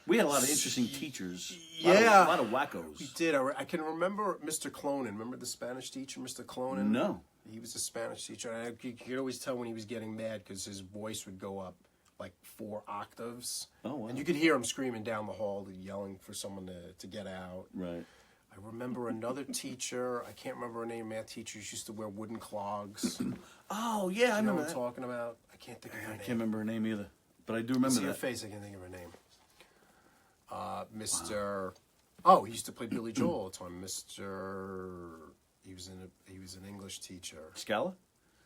Speaker 3: We had a lot of interesting teachers.
Speaker 4: Yeah.
Speaker 3: A lot of wackos.
Speaker 4: We did. I can remember Mr. Clonin. Remember the Spanish teacher, Mr. Clonin?
Speaker 3: No.
Speaker 4: He was a Spanish teacher. And you could always tell when he was getting mad because his voice would go up like 4 octaves.
Speaker 3: Oh, wow.
Speaker 4: And you could hear him screaming down the hall, yelling for someone to get out.
Speaker 3: Right.
Speaker 4: I remember another teacher. I can't remember her name. Math teacher. She used to wear wooden clogs.
Speaker 3: Oh, yeah, I
Speaker 4: You know
Speaker 3: remember
Speaker 4: what I'm
Speaker 3: that.
Speaker 4: talking about? I can't think of her
Speaker 3: I
Speaker 4: name.
Speaker 3: can't remember her name either. But I do remember
Speaker 4: See her
Speaker 3: that.
Speaker 4: face. I can't think of her name. Mr. Oh, he used to play Billy Joel all the time. He was an English teacher.
Speaker 3: Scala?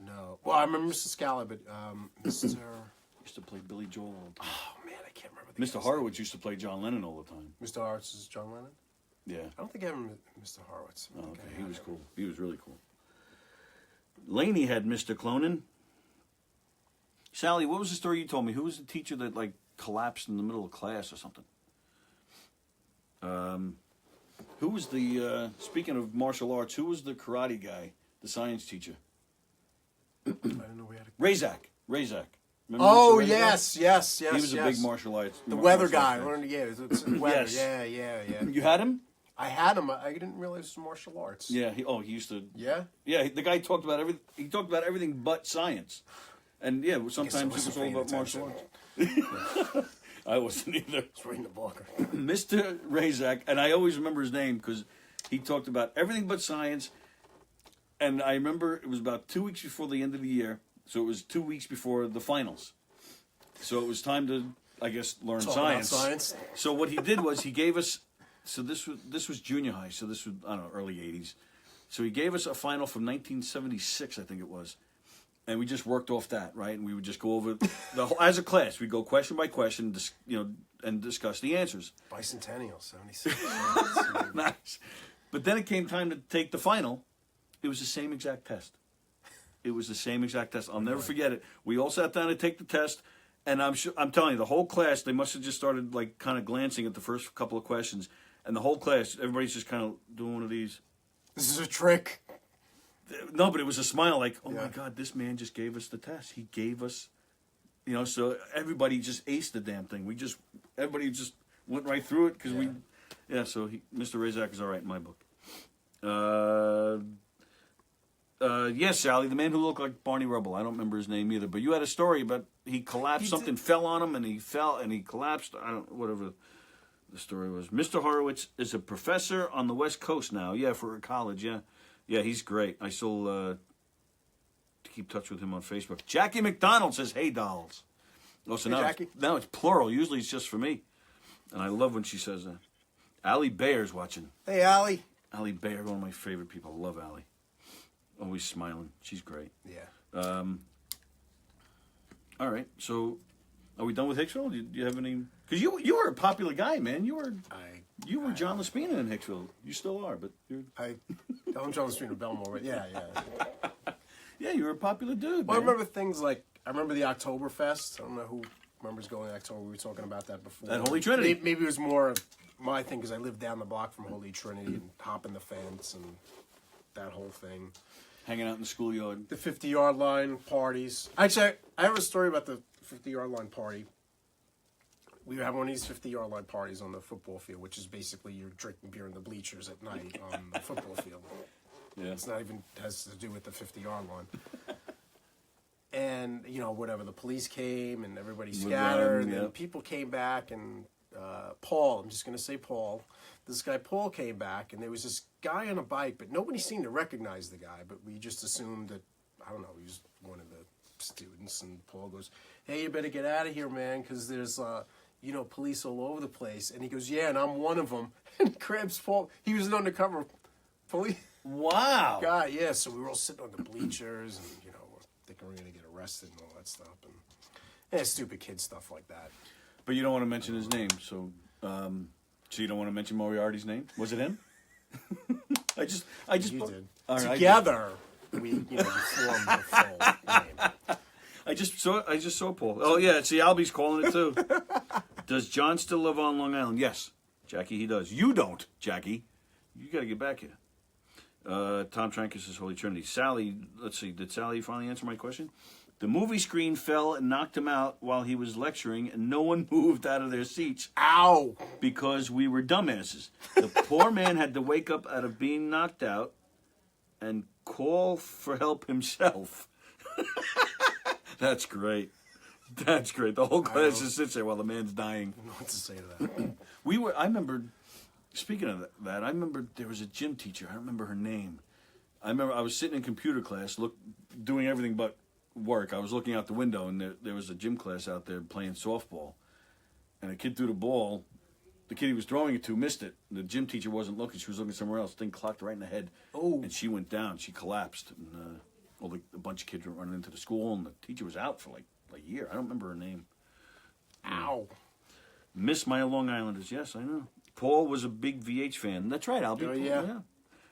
Speaker 4: No. Well, I remember Mr. Scala, but Mr.
Speaker 3: Used to play Billy Joel all the time.
Speaker 4: Oh man, I can't remember. The
Speaker 3: Mr.
Speaker 4: guy's
Speaker 3: Horowitz used to play John Lennon all the time.
Speaker 4: name. Mr. Horowitz is John Lennon.
Speaker 3: Yeah.
Speaker 4: I don't think I ever met Mr. Horowitz. I
Speaker 3: Oh,
Speaker 4: think
Speaker 3: okay.
Speaker 4: I
Speaker 3: He
Speaker 4: had
Speaker 3: was
Speaker 4: him.
Speaker 3: cool. He was really cool. Laney had Mr. Clonin. Sally, what was the story you told me? Who was the teacher that like collapsed in the middle of class or something? Who was the speaking of martial arts? Who was the karate guy, the science teacher?
Speaker 4: I don't know. We had a...
Speaker 3: Razak. Remember
Speaker 4: Oh
Speaker 3: Mr. Razak?
Speaker 4: yes.
Speaker 3: He was a big martial arts.
Speaker 4: The weather
Speaker 3: martial
Speaker 4: guy.
Speaker 3: arts
Speaker 4: Learned it's weather.
Speaker 3: Yes.
Speaker 4: Yeah.
Speaker 3: You had him?
Speaker 4: I had him. I didn't realize it was martial arts.
Speaker 3: Yeah. He used to.
Speaker 4: Yeah.
Speaker 3: Yeah. The guy talked about everything. He talked about everything but science. And yeah, sometimes it was all
Speaker 4: paying
Speaker 3: about martial
Speaker 4: attention.
Speaker 3: arts. I wasn't either.
Speaker 4: It's reading the book.
Speaker 3: Mr. Razak, and I always remember his name because he talked about everything but science. And I remember it was about 2 weeks before the end of the year, so it was 2 weeks before the finals. So it was time to, I guess, learn
Speaker 4: Talk about
Speaker 3: science.
Speaker 4: science.
Speaker 3: So what he did was he gave us. So this was junior high. So this was, I don't know, early '80s. So he gave us a final from 1976, I think it was, and we just worked off that, right? And we would just go over the whole, as a class. We'd go question by question, and discuss the answers.
Speaker 4: Bicentennial, 76.
Speaker 3: Nice. But then it came time to take the final. It was the same exact test. It was the same exact test. I'll never forget it. We all sat down to take the test, and I'm telling you, the whole class, they must have just started like kind of glancing at the first couple of questions, and the whole class, everybody's just kind of doing one of these.
Speaker 4: This is a trick.
Speaker 3: No, but it was a smile like, oh my
Speaker 4: Yeah.
Speaker 3: God, this man just gave us the test. He gave us, so everybody just aced the damn thing. Everybody just went right through it because so Mr. Razak is all right in my book. Yes, Sally, the man who looked like Barney Rubble. I don't remember his name either, but you had a story about he collapsed, something fell on him and he fell and he collapsed. I don't, whatever the story was. Mr. Horowitz is a professor on the West Coast now. Yeah, for college, yeah. Yeah, he's great. I still keep touch with him on Facebook. Jackie McDonald says, hey, dolls. Oh, so
Speaker 4: Hey,
Speaker 3: now,
Speaker 4: Jackie.
Speaker 3: now it's plural. Usually it's just for me. And I love when she says that. Allie Bayer's watching.
Speaker 4: Hey, Allie.
Speaker 3: Allie Bayer, one of my favorite people. I love Allie. Always smiling. She's great.
Speaker 4: Yeah.
Speaker 3: All right, so are we done with Hicksville? Do you have any? Because you were a popular guy, man. You were John LaSpina in Hicksville. You still are, but you're...
Speaker 4: I'm John LaSpina Belmore, right? Yeah.
Speaker 3: Yeah, you were a popular dude,
Speaker 4: Well, I
Speaker 3: man.
Speaker 4: remember things like, the Oktoberfest. I don't know who remembers going to October. We were talking about that before.
Speaker 3: At Holy Trinity.
Speaker 4: Maybe it was more my thing because I lived down the block from Holy Trinity and hopping the fence and that whole thing.
Speaker 3: Hanging out in the schoolyard.
Speaker 4: The 50-yard line parties. Actually, I have a story about the 50-yard line party. We have one of these 50-yard line parties on the football field, which is basically you're drinking beer in the bleachers at night on the football field.
Speaker 3: Yeah.
Speaker 4: It's not even has to do with the 50-yard line. And, whatever, the police came and everybody scattered. And then people came back and Paul, I'm just going to say Paul. This guy Paul came back and there was this guy on a bike, but nobody seemed to recognize the guy. But we just assumed that, I don't know, he was one of the students. And Paul goes, hey, you better get out of here, man, because there's, police all over the place. And he goes, yeah, and I'm one of them. And he grabs Paul. He was an undercover police.
Speaker 3: Wow.
Speaker 4: God, yeah. So we were all sitting on the bleachers, and we're thinking we're gonna get arrested and all that stuff, and stupid kid stuff like that.
Speaker 3: But you don't want to mention his name, so you don't want to mention Moriarty's name? Was it him? I just.
Speaker 4: You did.
Speaker 3: All right,
Speaker 4: Together, we formed the full name.
Speaker 3: I just saw Paul. Oh yeah, see, Albie's calling it too. Does John still live on Long Island? Yes, Jackie, he does. You don't, Jackie. You got to get back here. Tom Trankus says Holy Trinity. Sally, let's see, did Sally finally answer my question? The movie screen fell and knocked him out while he was lecturing, and no one moved out of their seats.
Speaker 4: Ow!
Speaker 3: Because we were dumbasses. The poor man had to wake up out of being knocked out and call for help himself. That's great. That's great. The whole class just sits there while the man's dying.
Speaker 4: I don't know what to say to that.
Speaker 3: I remember, speaking of that, I remember there was a gym teacher. I don't remember her name. I remember I was sitting in computer class, doing everything but work. I was looking out the window, and there was a gym class out there playing softball. And a kid threw the ball. The kid he was throwing it to missed it. The gym teacher wasn't looking. She was looking somewhere else. The thing clocked right in the head.
Speaker 4: Oh.
Speaker 3: And she went down. She collapsed. And a bunch of kids were running into the school, and the teacher was out for like a year. I don't remember her name.
Speaker 4: Ow!
Speaker 3: Miss my Long Islanders. Yes, I know. Paul was a big VH fan. That's right, Albie.
Speaker 4: Oh, yeah.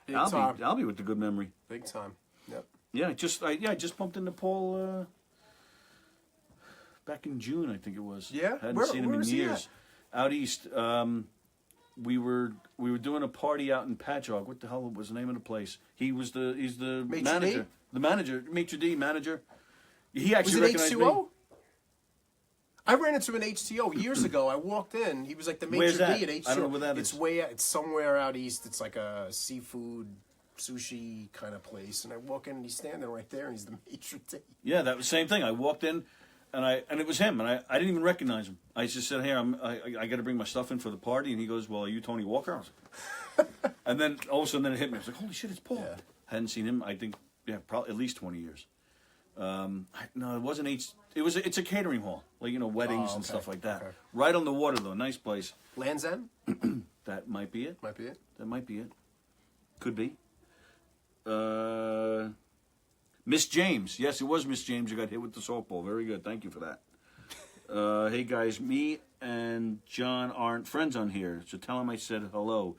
Speaker 4: Big time.
Speaker 3: Albie with the good memory.
Speaker 4: Big time. Yep.
Speaker 3: Yeah, I just bumped into Paul back in June, I think it was.
Speaker 4: Yeah?
Speaker 3: Hadn't seen him
Speaker 4: where
Speaker 3: in
Speaker 4: is he
Speaker 3: years. Out east. We were doing a party out in Patchogue. What the hell was the name of the place? He's the
Speaker 4: Maitre
Speaker 3: manager.
Speaker 4: D'?
Speaker 3: The manager, Maitre D' manager. He actually
Speaker 4: Was it
Speaker 3: recognized
Speaker 4: H2O?
Speaker 3: me.
Speaker 4: I ran into an H2O years ago. I walked in. He was like the
Speaker 3: Where's
Speaker 4: maitre d'
Speaker 3: that?
Speaker 4: at H2O.
Speaker 3: I don't know where that
Speaker 4: it's
Speaker 3: is.
Speaker 4: It's somewhere out east. It's like a seafood, sushi kind of place. And I walk in and he's standing right there and he's the maitre d'.
Speaker 3: Yeah, that was the same thing. I walked in, and it was him, and I didn't even recognize him. I just said, "Hey, I got to bring my stuff in for the party," and he goes, "Well, are you Tony Walker?" I was like, and then all of a sudden, then it hit me. I was like, "Holy shit, it's Paul!"
Speaker 4: Yeah.
Speaker 3: Hadn't seen him. I think, probably at least 20 years. No, it wasn't It's a catering hall, like weddings and stuff like that.
Speaker 4: Okay.
Speaker 3: Right on the water, though. Nice place.
Speaker 4: Land's End?
Speaker 3: That might be it.
Speaker 4: Might be it.
Speaker 3: That might be it. Could be. Miss James. Yes, it was Miss James who got hit with the softball. Very good. Thank you for that. Hey, guys. Me and John aren't friends on here, so tell him I said hello.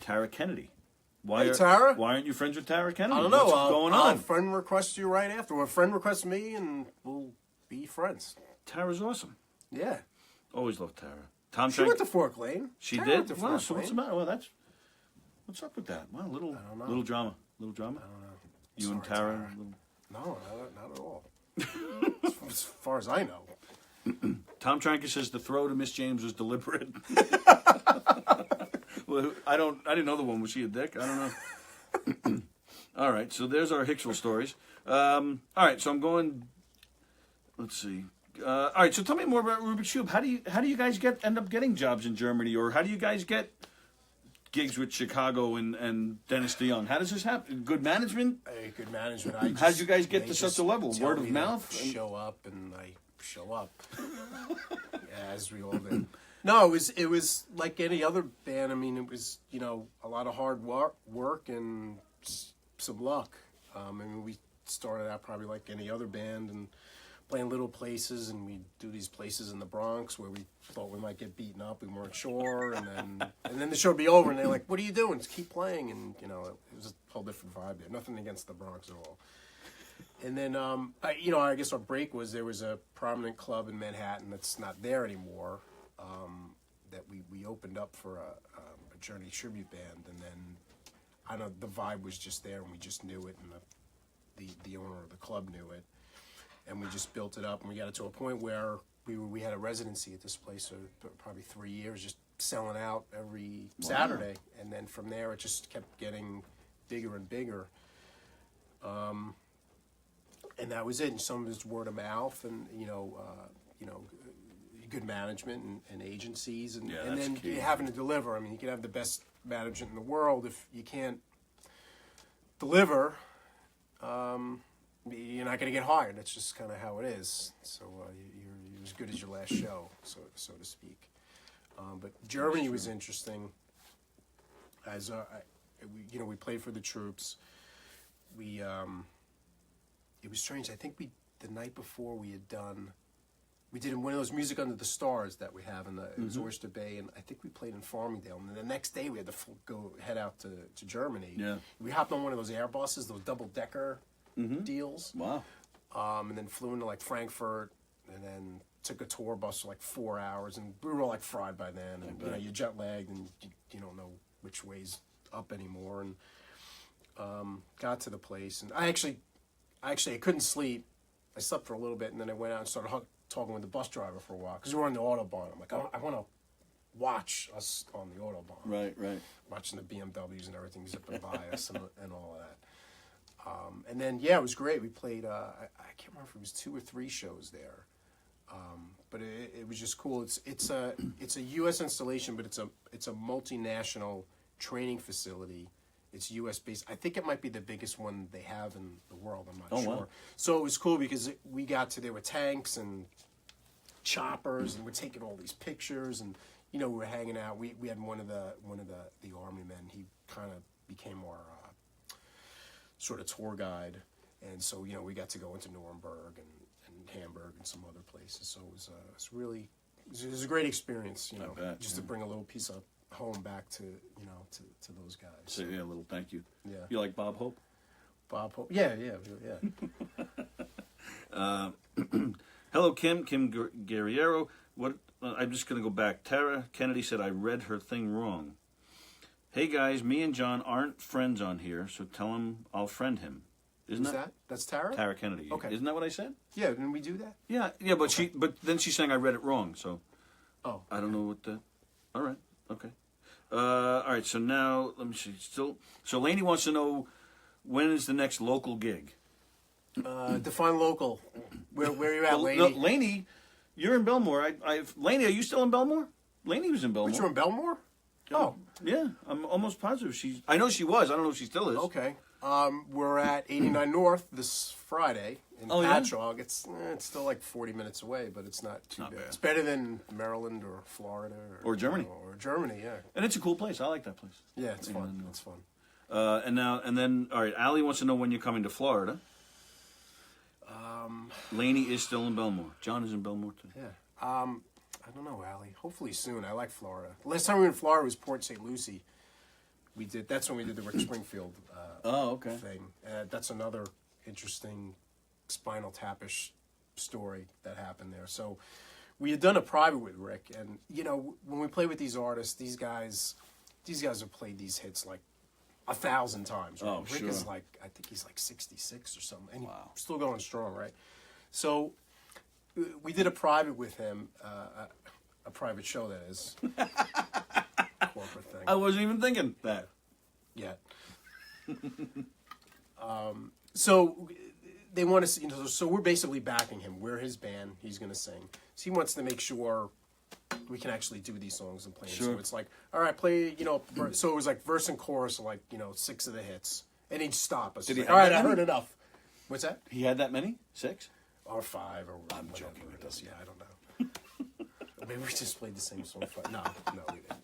Speaker 3: Tara Kennedy.
Speaker 4: Hey, Tara.
Speaker 3: Why aren't you friends with Tara Kennedy?
Speaker 4: I don't know.
Speaker 3: What's going
Speaker 4: I'll
Speaker 3: on?
Speaker 4: friend request you right after. Or a friend request me, and we'll be friends.
Speaker 3: Tara's awesome.
Speaker 4: Yeah.
Speaker 3: Always loved Tara. Tom
Speaker 4: She went to Fork Lane.
Speaker 3: She
Speaker 4: Tara
Speaker 3: did?
Speaker 4: went to
Speaker 3: Well,
Speaker 4: Fork
Speaker 3: so what's the
Speaker 4: Lane.
Speaker 3: matter? Well, what's up with that? Well,
Speaker 4: I don't know.
Speaker 3: little drama. Little drama?
Speaker 4: I don't know.
Speaker 3: You and
Speaker 4: Sorry,
Speaker 3: Tara?
Speaker 4: Tara. No, not at all. As far as I know.
Speaker 3: Tom Tranker says the throw to Miss James was deliberate. Well, I didn't know the one. Was she a dick? I don't know. All right, so there's our Hicksville stories. All right, so I'm going. Let's see. All right, so tell me more about Rubik's Cube. How do you guys end up getting jobs in Germany, or how do you guys get gigs with Chicago and Dennis DeYoung? How does this happen? Good management?
Speaker 4: Hey, good management.
Speaker 3: How did you guys get
Speaker 4: they
Speaker 3: to such
Speaker 4: just
Speaker 3: a level?
Speaker 4: tell
Speaker 3: Word
Speaker 4: me
Speaker 3: of
Speaker 4: to
Speaker 3: mouth?
Speaker 4: Show up, and I show up. As we all do. No, it was like any other band. I mean, it was a lot of hard work and some luck. I mean, we started out probably like any other band and playing little places, and we do these places in the Bronx where we thought we might get beaten up. We weren't sure, and then the show would be over, and they're like, "What are you doing? Just keep playing." And it was a whole different vibe there. Nothing against the Bronx at all. And then I guess our break was there was a prominent club in Manhattan that's not there anymore. That we opened up for a Journey tribute band, and then I don't know, the vibe was just there, and we just knew it, and the owner of the club knew it, and we just built it up, and we got it to a point where we had a residency at this place for probably 3 years, just selling out every Saturday, and then from there it just kept getting bigger and bigger. And that was it. And some of it's word of mouth, and good management and agencies, and then
Speaker 3: key.
Speaker 4: having to deliver. I mean, you can have the best management in the world if you can't deliver. You're not going to get hired. That's just kind of how it is. So you're as good as your last show, so to speak. But Germany was interesting. As we played for the troops. It was strange. I think the night before we did one of those Music Under the Stars that we have in it was Oyster Bay, and I think we played in Farmingdale. And then the next day we had to head out to Germany.
Speaker 3: Yeah.
Speaker 4: We hopped on one of those Airbuses, those double-decker deals.
Speaker 3: Wow.
Speaker 4: And then flew into like Frankfurt, and then took a tour bus for like 4 hours, and we were all like fried by then. And you're jet lagged, and you don't know which way's up anymore. And got to the place, and I couldn't sleep. I slept for a little bit, and then I went out and started talking with the bus driver for a while, because we were on the Autobahn. I'm like, I want to watch us on the Autobahn.
Speaker 3: Right.
Speaker 4: Watching the BMWs and everything zipping by us and all of that. And then, it was great. We played, I can't remember if it was 2 or 3 shows there. But it was just cool. It's a U.S. installation, but it's a multinational training facility. It's U.S. based. I think it might be the biggest one they have in the world. I'm not sure.
Speaker 3: Wow.
Speaker 4: So it was cool because there were tanks and choppers, and we're taking all these pictures, and we were hanging out. We had one of the army men. He kind of became our sort of tour guide, and so we got to go into Nuremberg and Hamburg and some other places. So it was a great experience.
Speaker 3: I bet,
Speaker 4: just to bring a little piece of home back to to those guys.
Speaker 3: So a little thank you.
Speaker 4: Yeah.
Speaker 3: You like Bob Hope?
Speaker 4: Bob Hope. Yeah.
Speaker 3: Hello, Kim Guerriero. What? I'm just going to go back. Tara Kennedy said I read her thing wrong. Hey guys, me and John aren't friends on here, so tell him I'll friend him. Isn't that?
Speaker 4: That's Tara?
Speaker 3: Tara Kennedy.
Speaker 4: Okay.
Speaker 3: Isn't that what I said?
Speaker 4: Yeah, didn't we do that?
Speaker 3: Yeah, but but then she's saying I read it wrong, so
Speaker 4: Oh.
Speaker 3: I don't know what the. All right, okay. All right, so now let me see. So Lainey wants to know when is the next local gig?
Speaker 4: Define local. Where are you at,
Speaker 3: Well,
Speaker 4: Laney?
Speaker 3: no, Laney, you're in Belmore. Laney, are you still in Belmore? Laney was in Belmore.
Speaker 4: But you're in Belmore? Oh,
Speaker 3: Yeah, I'm almost positive I know she was. I don't know if she still is.
Speaker 4: okay. We're at 89 North this Friday in
Speaker 3: Oh, yeah?
Speaker 4: Patchogue. It's still like 40 minutes away, but it's not too
Speaker 3: Not
Speaker 4: bad.
Speaker 3: bad.
Speaker 4: It's better than Maryland or Florida
Speaker 3: Or Germany.
Speaker 4: Or Germany, yeah.
Speaker 3: And it's a cool place. I like that place.
Speaker 4: Yeah, it's fun. It's fun.
Speaker 3: And then, all right, Allie wants to know when you're coming to Florida. Laney is still in Belmore. John is in Belmore, too.
Speaker 4: Yeah. I don't know, Allie. Hopefully soon. I like Florida. Last time we were in Florida was Port St. Lucie. That's when we did the Rick Springfield
Speaker 3: Okay.
Speaker 4: thing. That's another interesting Spinal Tapish story that happened there. So we had done a private with Rick, and when we play with these artists, these guys have played these hits like 1,000 times. Right?
Speaker 3: Oh,
Speaker 4: Rick
Speaker 3: sure.
Speaker 4: is like, I think he's like 66 or something, and
Speaker 3: Wow.
Speaker 4: he's still going strong, right? So we did a private with him, a private show, that is. Corporate thing.
Speaker 3: I wasn't even thinking that.
Speaker 4: Yet. So they want to, so we're basically backing him. We're his band. He's going to sing. So he wants to make sure we can actually do these songs and play them.
Speaker 3: Sure.
Speaker 4: So it's like, all right, play, so it was like verse and chorus, like, 6 of the hits. And he'd stop us.
Speaker 3: Did he
Speaker 4: Like,
Speaker 3: have
Speaker 4: all right,
Speaker 3: that
Speaker 4: I
Speaker 3: many?
Speaker 4: heard enough. What's that?
Speaker 3: He had that many? 6?
Speaker 4: Or 5 or whatever.
Speaker 3: I'm joking with
Speaker 4: us. Yeah, I don't know. Maybe we just played the same song. No, we didn't.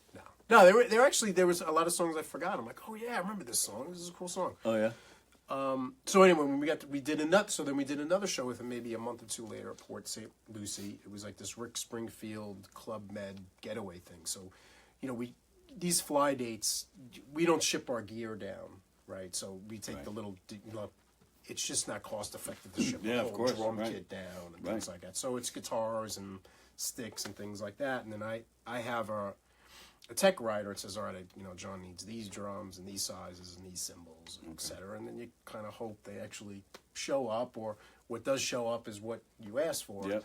Speaker 4: No, they were actually, there was a lot of songs I forgot. I'm like, oh yeah, I remember this song. This is a cool song.
Speaker 3: Oh, yeah?
Speaker 4: So anyway, when we did another show with him maybe a month or two later at Port St. Lucie. It was like this Rick Springfield Club Med getaway thing. So, these fly dates, we don't ship our gear down, right? So we take the little, it's just not cost effective to ship
Speaker 3: Yeah,
Speaker 4: a
Speaker 3: of
Speaker 4: whole
Speaker 3: course,
Speaker 4: drum
Speaker 3: right.
Speaker 4: kit down and
Speaker 3: Right.
Speaker 4: things like that. So it's guitars and sticks and things like that. And then I have a tech writer. It says, all right, John needs these drums and these sizes and these cymbals, and et cetera. And then you kind of hope they actually show up, or what does show up is what you asked for.
Speaker 3: Yep.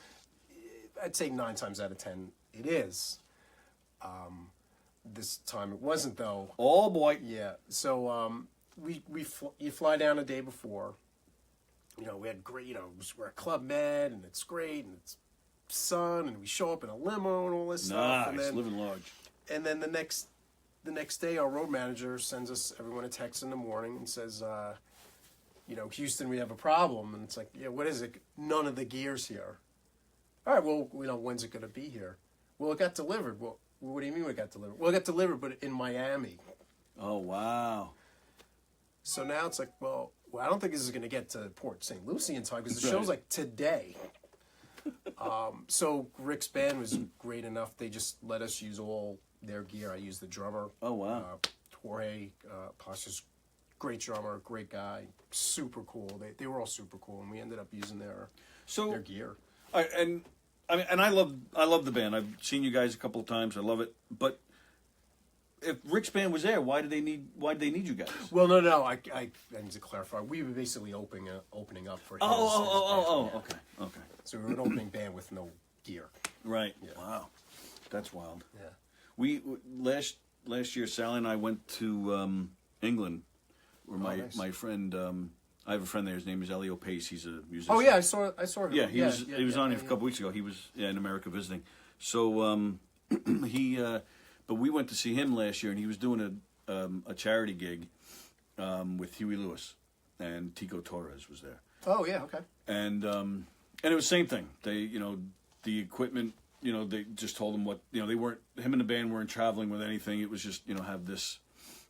Speaker 4: I'd say 9 times out of 10 it is. This time it wasn't, though.
Speaker 3: Oh, boy.
Speaker 4: Yeah. So you fly down a day before. We had great. We're at Club Med, and it's great, and it's sun, and we show up in a limo and all this stuff. And
Speaker 3: Nice.
Speaker 4: then,
Speaker 3: Living large.
Speaker 4: and then the next day, our road manager sends us everyone a text in the morning and says, Houston, we have a problem. And it's like, yeah, what is it? None of the gear's here. All right, well, when's it going to be here? Well, it got delivered. Well, what do you mean it got delivered? Well, it got delivered, but in Miami.
Speaker 3: Oh, wow.
Speaker 4: So now it's like, well, I don't think this is going to get to Port St. Lucie in time, because the show's like today. So Rick's band was great enough. They just let us use all their gear. I used the drummer.
Speaker 3: Oh, wow.
Speaker 4: Jorge Pasha's great drummer, great guy, super cool. They were all super cool, and we ended up using their gear.
Speaker 3: I love the band. I've seen you guys a couple of times. I love it. But if Rick's band was there, why did they need you guys?
Speaker 4: Well, no. I need to clarify. We were basically opening up for his
Speaker 3: Okay.
Speaker 4: So we were an opening band with no gear.
Speaker 3: Right.
Speaker 4: Yeah.
Speaker 3: Wow. That's wild.
Speaker 4: Yeah.
Speaker 3: We last year, Sally and I went to England, where
Speaker 4: nice.
Speaker 3: my friend. I have a friend there. His name is Elio Pace. He's a musician.
Speaker 4: Oh yeah, I saw him.
Speaker 3: Yeah, he was on here a couple weeks ago. He was in America visiting. So but we went to see him last year, and he was doing a charity gig with Huey Lewis, and Tico Torres was there.
Speaker 4: Oh yeah, okay.
Speaker 3: And it was the same thing. They the equipment. They just told him what they weren't. Him and the band weren't traveling with anything. It was just have this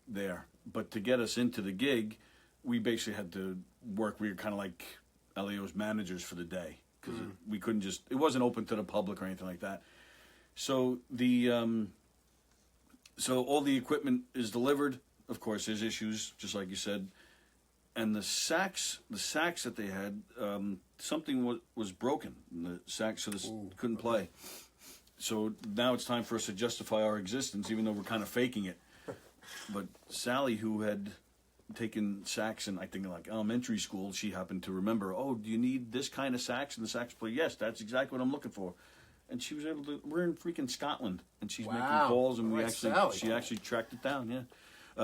Speaker 3: there. But to get us into the gig, we basically had to work. We were kind of like Elio's managers for the day, because we couldn't just. It wasn't open to the public or anything like that. So so all the equipment is delivered. Of course, there's issues, just like you said. And the sax that they had, something was broken. The sax, so this couldn't play. So now it's time for us to justify our existence, even though we're kind of faking it. But Sally, who had taken sax in, I think, like elementary school, she happened to remember, oh, do you need this kind of sax? And the sax player, yes, that's exactly what I'm looking for. And she was able to, we're in freaking Scotland, and she's making calls, and she actually tracked it down, yeah.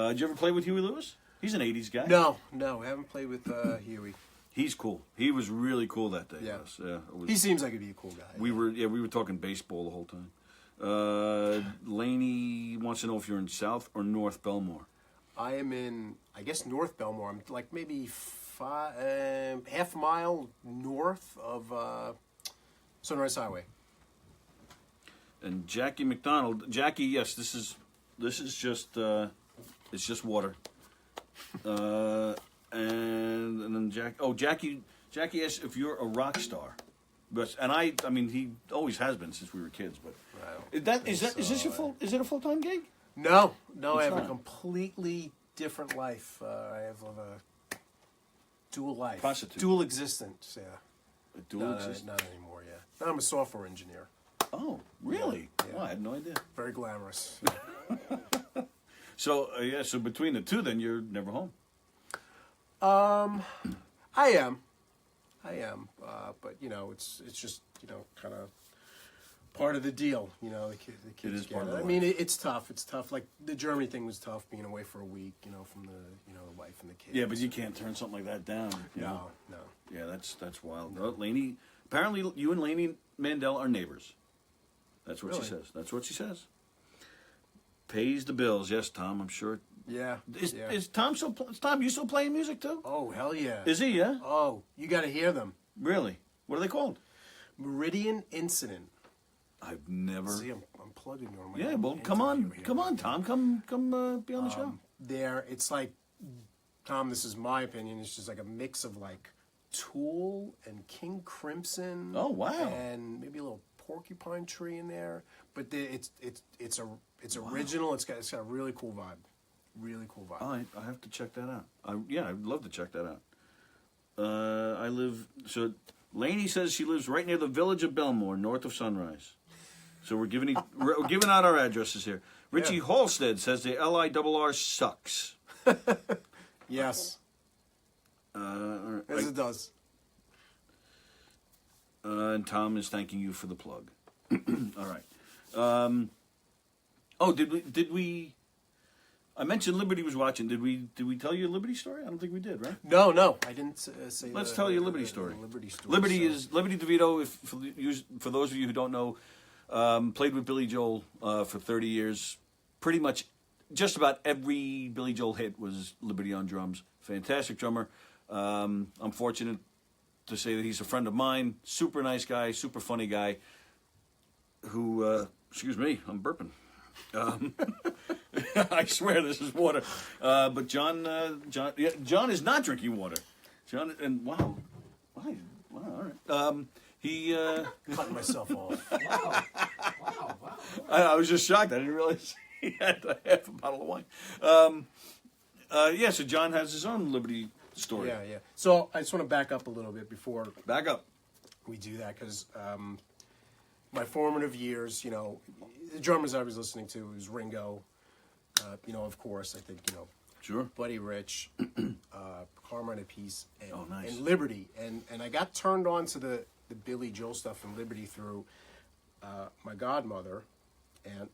Speaker 3: Did you ever play with Huey Lewis? He's an 80s guy.
Speaker 4: No, I haven't played with Huey.
Speaker 3: He's cool. He was really cool that day.
Speaker 4: Yeah.
Speaker 3: Yes. Yeah. It was,
Speaker 4: He seems like he'd be a cool guy.
Speaker 3: we were talking baseball the whole time. Laney wants to know if you're in South or North Belmore.
Speaker 4: I am in, I guess, North Belmore. I'm like maybe half a mile north of Sunrise Highway.
Speaker 3: And Jackie McDonald, Jackie, yes, this is just it's just water. And then Jackie asked if you're a rock star. But I mean he always has been since we were kids. But is this your full? Is it a full-time gig?
Speaker 4: No, I
Speaker 3: It's
Speaker 4: have
Speaker 3: not.
Speaker 4: a completely different life. I have a dual life,
Speaker 3: Prostitute.
Speaker 4: dual existence. Yeah,
Speaker 3: A dual
Speaker 4: no,
Speaker 3: existence?
Speaker 4: not anymore. Yeah, I'm a software engineer.
Speaker 3: Oh, really?
Speaker 4: Yeah.
Speaker 3: Oh, I had no idea.
Speaker 4: Very glamorous.
Speaker 3: So so between the two, then you're never home.
Speaker 4: I am, but it's just kind of part of the deal. The kids
Speaker 3: is
Speaker 4: get
Speaker 3: part of
Speaker 4: it.
Speaker 3: the
Speaker 4: I mean, it's tough. It's tough. Like the Germany thing was tough, being away for a week. From the the wife and the kids.
Speaker 3: Yeah, but you can't turn something like that down. You know?
Speaker 4: No.
Speaker 3: Yeah, that's wild. Laney, apparently you and Laney Mandel are neighbors. That's what she
Speaker 4: Really?
Speaker 3: says. That's what she says. Pays the bills. Yes, Tom, I'm sure.
Speaker 4: Yeah.
Speaker 3: Is Tom is Tom you still playing music too?
Speaker 4: Oh hell yeah.
Speaker 3: Is he? Yeah.
Speaker 4: Oh, you got to hear them.
Speaker 3: Really? What are they called?
Speaker 4: Meridian Incident.
Speaker 3: I've never.
Speaker 4: See, I'm plugging you on my
Speaker 3: Yeah,
Speaker 4: own
Speaker 3: well, come on,
Speaker 4: interview here.
Speaker 3: come on, Tom, come be on the show.
Speaker 4: It's like, Tom, this is my opinion, it's just like a mix of like Tool and King Crimson.
Speaker 3: Oh, wow.
Speaker 4: And maybe a little Porcupine Tree in there. But it's original. It's got a really cool vibe. Really cool vibe.
Speaker 3: All right, I have to check that out. I'd love to check that out. Laney says she lives right near the village of Belmore, north of Sunrise. So we're giving out our addresses here. Richie
Speaker 4: Yeah.
Speaker 3: Halstead says the LIRR sucks.
Speaker 4: Yes. As it does.
Speaker 3: And Tom is thanking you for the plug. All right. Did we? I mentioned Liberty was watching. Did we tell you a Liberty story? I don't think we did, right?
Speaker 4: No, I didn't say.
Speaker 3: Let's tell you a Liberty story.
Speaker 4: Liberty story.
Speaker 3: Liberty
Speaker 4: so-
Speaker 3: is Liberty DeVito. For those of you who don't know, played with Billy Joel for 30 years. Pretty much, just about every Billy Joel hit was Liberty on drums. Fantastic drummer. I'm fortunate to say that he's a friend of mine. Super nice guy. Super funny guy. Who? Excuse me, I'm burping. I swear this is water. But John is not drinking water. John, and wow, all right. He
Speaker 4: Cutting myself off.
Speaker 5: Wow.
Speaker 3: I was just shocked. I didn't realize he had half a bottle of wine. So John has his own Liberty story.
Speaker 4: Yeah. So I just want to back up a little bit before
Speaker 3: Back up.
Speaker 4: we do that because my formative years, the drummers I was listening to was Ringo, of course, I think,
Speaker 3: Sure.
Speaker 4: Buddy Rich, Carmine Apiece, and,
Speaker 3: Oh, nice.
Speaker 4: and Liberty. And I got turned on to the Billy Joel stuff and Liberty through my godmother, and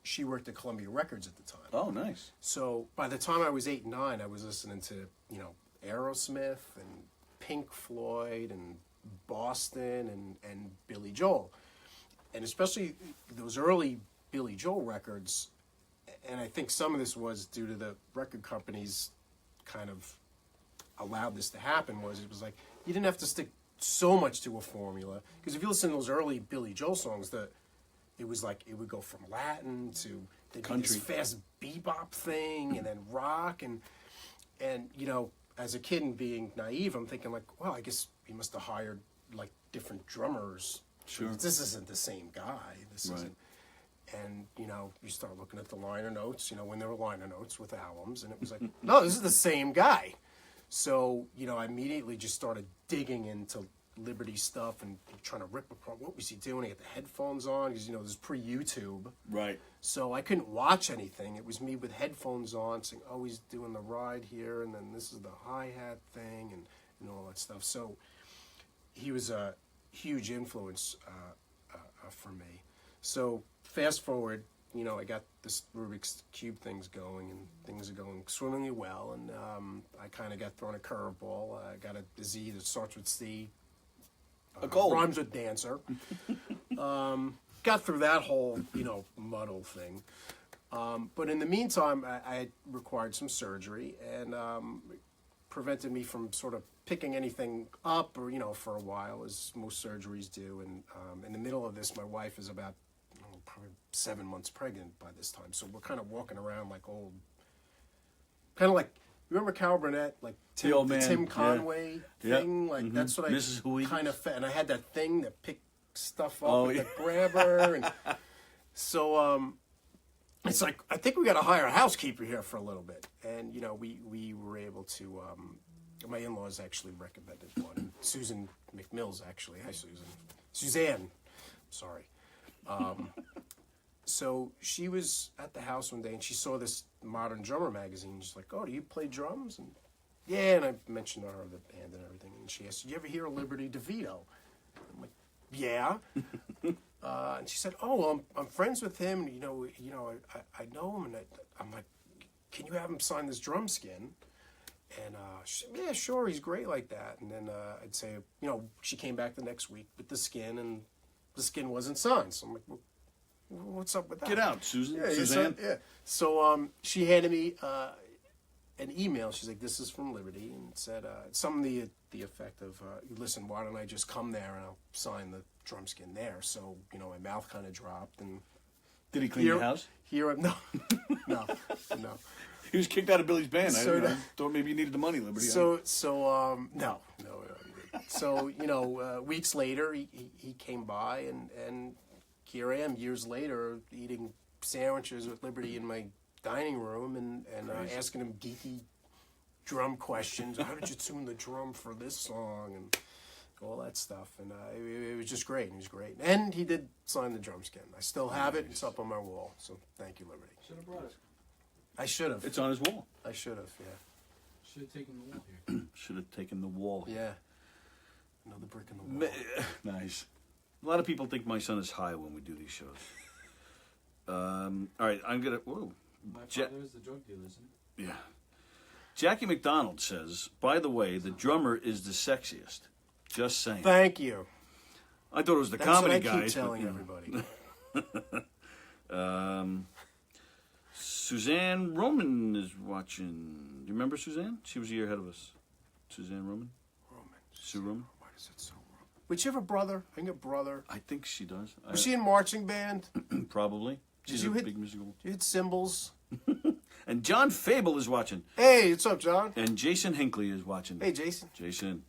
Speaker 4: she worked at Columbia Records at the time.
Speaker 3: Oh, nice.
Speaker 4: So by the time I was 8 and 9, I was listening to, Aerosmith and Pink Floyd and Boston and Billy Joel. And especially those early Billy Joel records, and I think some of this was due to the record companies kind of allowed this to happen, it was like you didn't have to stick so much to a formula. Because if you listen to those early Billy Joel songs, it was like it would go from Latin to
Speaker 3: Country.
Speaker 4: this fast bebop thing and then rock and as a kid and being naive, I'm thinking like, well, I guess he must have hired like different drummers.
Speaker 3: Sure.
Speaker 4: This isn't the same guy. This
Speaker 3: Right.
Speaker 4: isn't. And you start looking at the liner notes. When there were liner notes with albums, and it was like, no, this is the same guy. So I immediately just started digging into Liberty stuff and trying to rip apart what was he doing. I had the headphones on because this is pre-YouTube.
Speaker 3: Right.
Speaker 4: So I couldn't watch anything. It was me with headphones on saying, oh, he's doing the ride here, and then this is the hi-hat thing, and all that stuff. So he was a huge influence for me. So fast forward, I got this Rubik's Cube things going, and things are going swimmingly well. And I kind of got thrown a curveball. I got a Z that starts with C.
Speaker 3: A goal.
Speaker 4: Rhymes with dancer. Got through that whole, muddle thing. But in the meantime, I required some surgery, and prevented me from sort of picking anything up, or for a while, as most surgeries do. And in the middle of this, my wife is about probably 7 months pregnant by this time, so we're kind of walking around like old, kind of like, remember Carol Burnett, like
Speaker 3: The old man,
Speaker 4: Tim
Speaker 3: yeah.
Speaker 4: Conway
Speaker 3: Yep.
Speaker 4: thing, like that's what
Speaker 3: Mrs. Who
Speaker 4: kind of and I had that thing that picked stuff up
Speaker 3: Oh,
Speaker 4: with
Speaker 3: yeah.
Speaker 4: the grabber, and so it's like, I think we got to hire a housekeeper here for a little bit. And, we were able to, my in-laws actually recommended one. Susan McMills, actually. Hi, Susan. Suzanne. Sorry. So she was at the house one day, and she saw this Modern Drummer magazine. She's like, oh, do you play drums? And yeah, and I mentioned to her the band and everything. And she asked, did you ever hear of Liberty DeVito? I'm like, yeah. And she said, "Oh, well, I'm friends with him. I know him." And I'm like, "Can you have him sign this drum skin?" And she said, "Yeah, sure. He's great like that." And then I'd say, she came back the next week with the skin, and the skin wasn't signed. So I'm like, well, "What's up with that?"
Speaker 3: Get out, Susan.
Speaker 4: Yeah,
Speaker 3: Suzanne.
Speaker 4: So she handed me an email. She's like, "This is from Liberty," and it said something to the effect of, "Listen, why don't I just come there and I'll sign the drum skin there?" So my mouth kind of dropped, and
Speaker 3: Did he clean your house?
Speaker 4: no.
Speaker 3: He was kicked out of Billy's band.
Speaker 4: So
Speaker 3: I thought maybe you needed the money, Liberty.
Speaker 4: So no. So weeks later, he came by, and here I am years later eating sandwiches with Liberty in my dining room, and asking him geeky drum questions. How did you tune the drum for this song, and all that stuff? And it was just great. He was great, and he did sign the drum skin. I still have it. It's up on my wall. So thank you, Liberty.
Speaker 5: Should have brought it.
Speaker 4: I should have.
Speaker 3: It's on his wall.
Speaker 4: I should have. Yeah.
Speaker 5: Should have taken the wall here.
Speaker 3: Should have taken the wall.
Speaker 4: Yeah. Another brick in the wall.
Speaker 3: Nice. A lot of people think my son is high when we do these shows. All right, I'm gonna. Whoa.
Speaker 5: My
Speaker 3: Ja-
Speaker 5: father is the drug dealer, isn't it?
Speaker 3: Yeah. Jackie McDonald says, by the way, the drummer is the sexiest. Just saying.
Speaker 4: Thank you.
Speaker 3: I thought it was the
Speaker 4: That's
Speaker 3: comedy
Speaker 4: what I keep
Speaker 3: guys.
Speaker 4: telling everybody.
Speaker 3: Suzanne Roman is watching. Do you remember Suzanne? She was a year ahead of us. Suzanne Roman? Sue Roman?
Speaker 4: Why is it so wrong? Would you have a brother? I think a brother.
Speaker 3: I think she does.
Speaker 4: Was she in marching band?
Speaker 3: Probably. She's
Speaker 4: you
Speaker 3: a
Speaker 4: hit-
Speaker 3: big musical.
Speaker 4: You hit cymbals.
Speaker 3: And John Fable is watching.
Speaker 4: Hey, what's up, John?
Speaker 3: And Jason Hinckley is watching.
Speaker 4: Hey, Jason.
Speaker 3: Jason.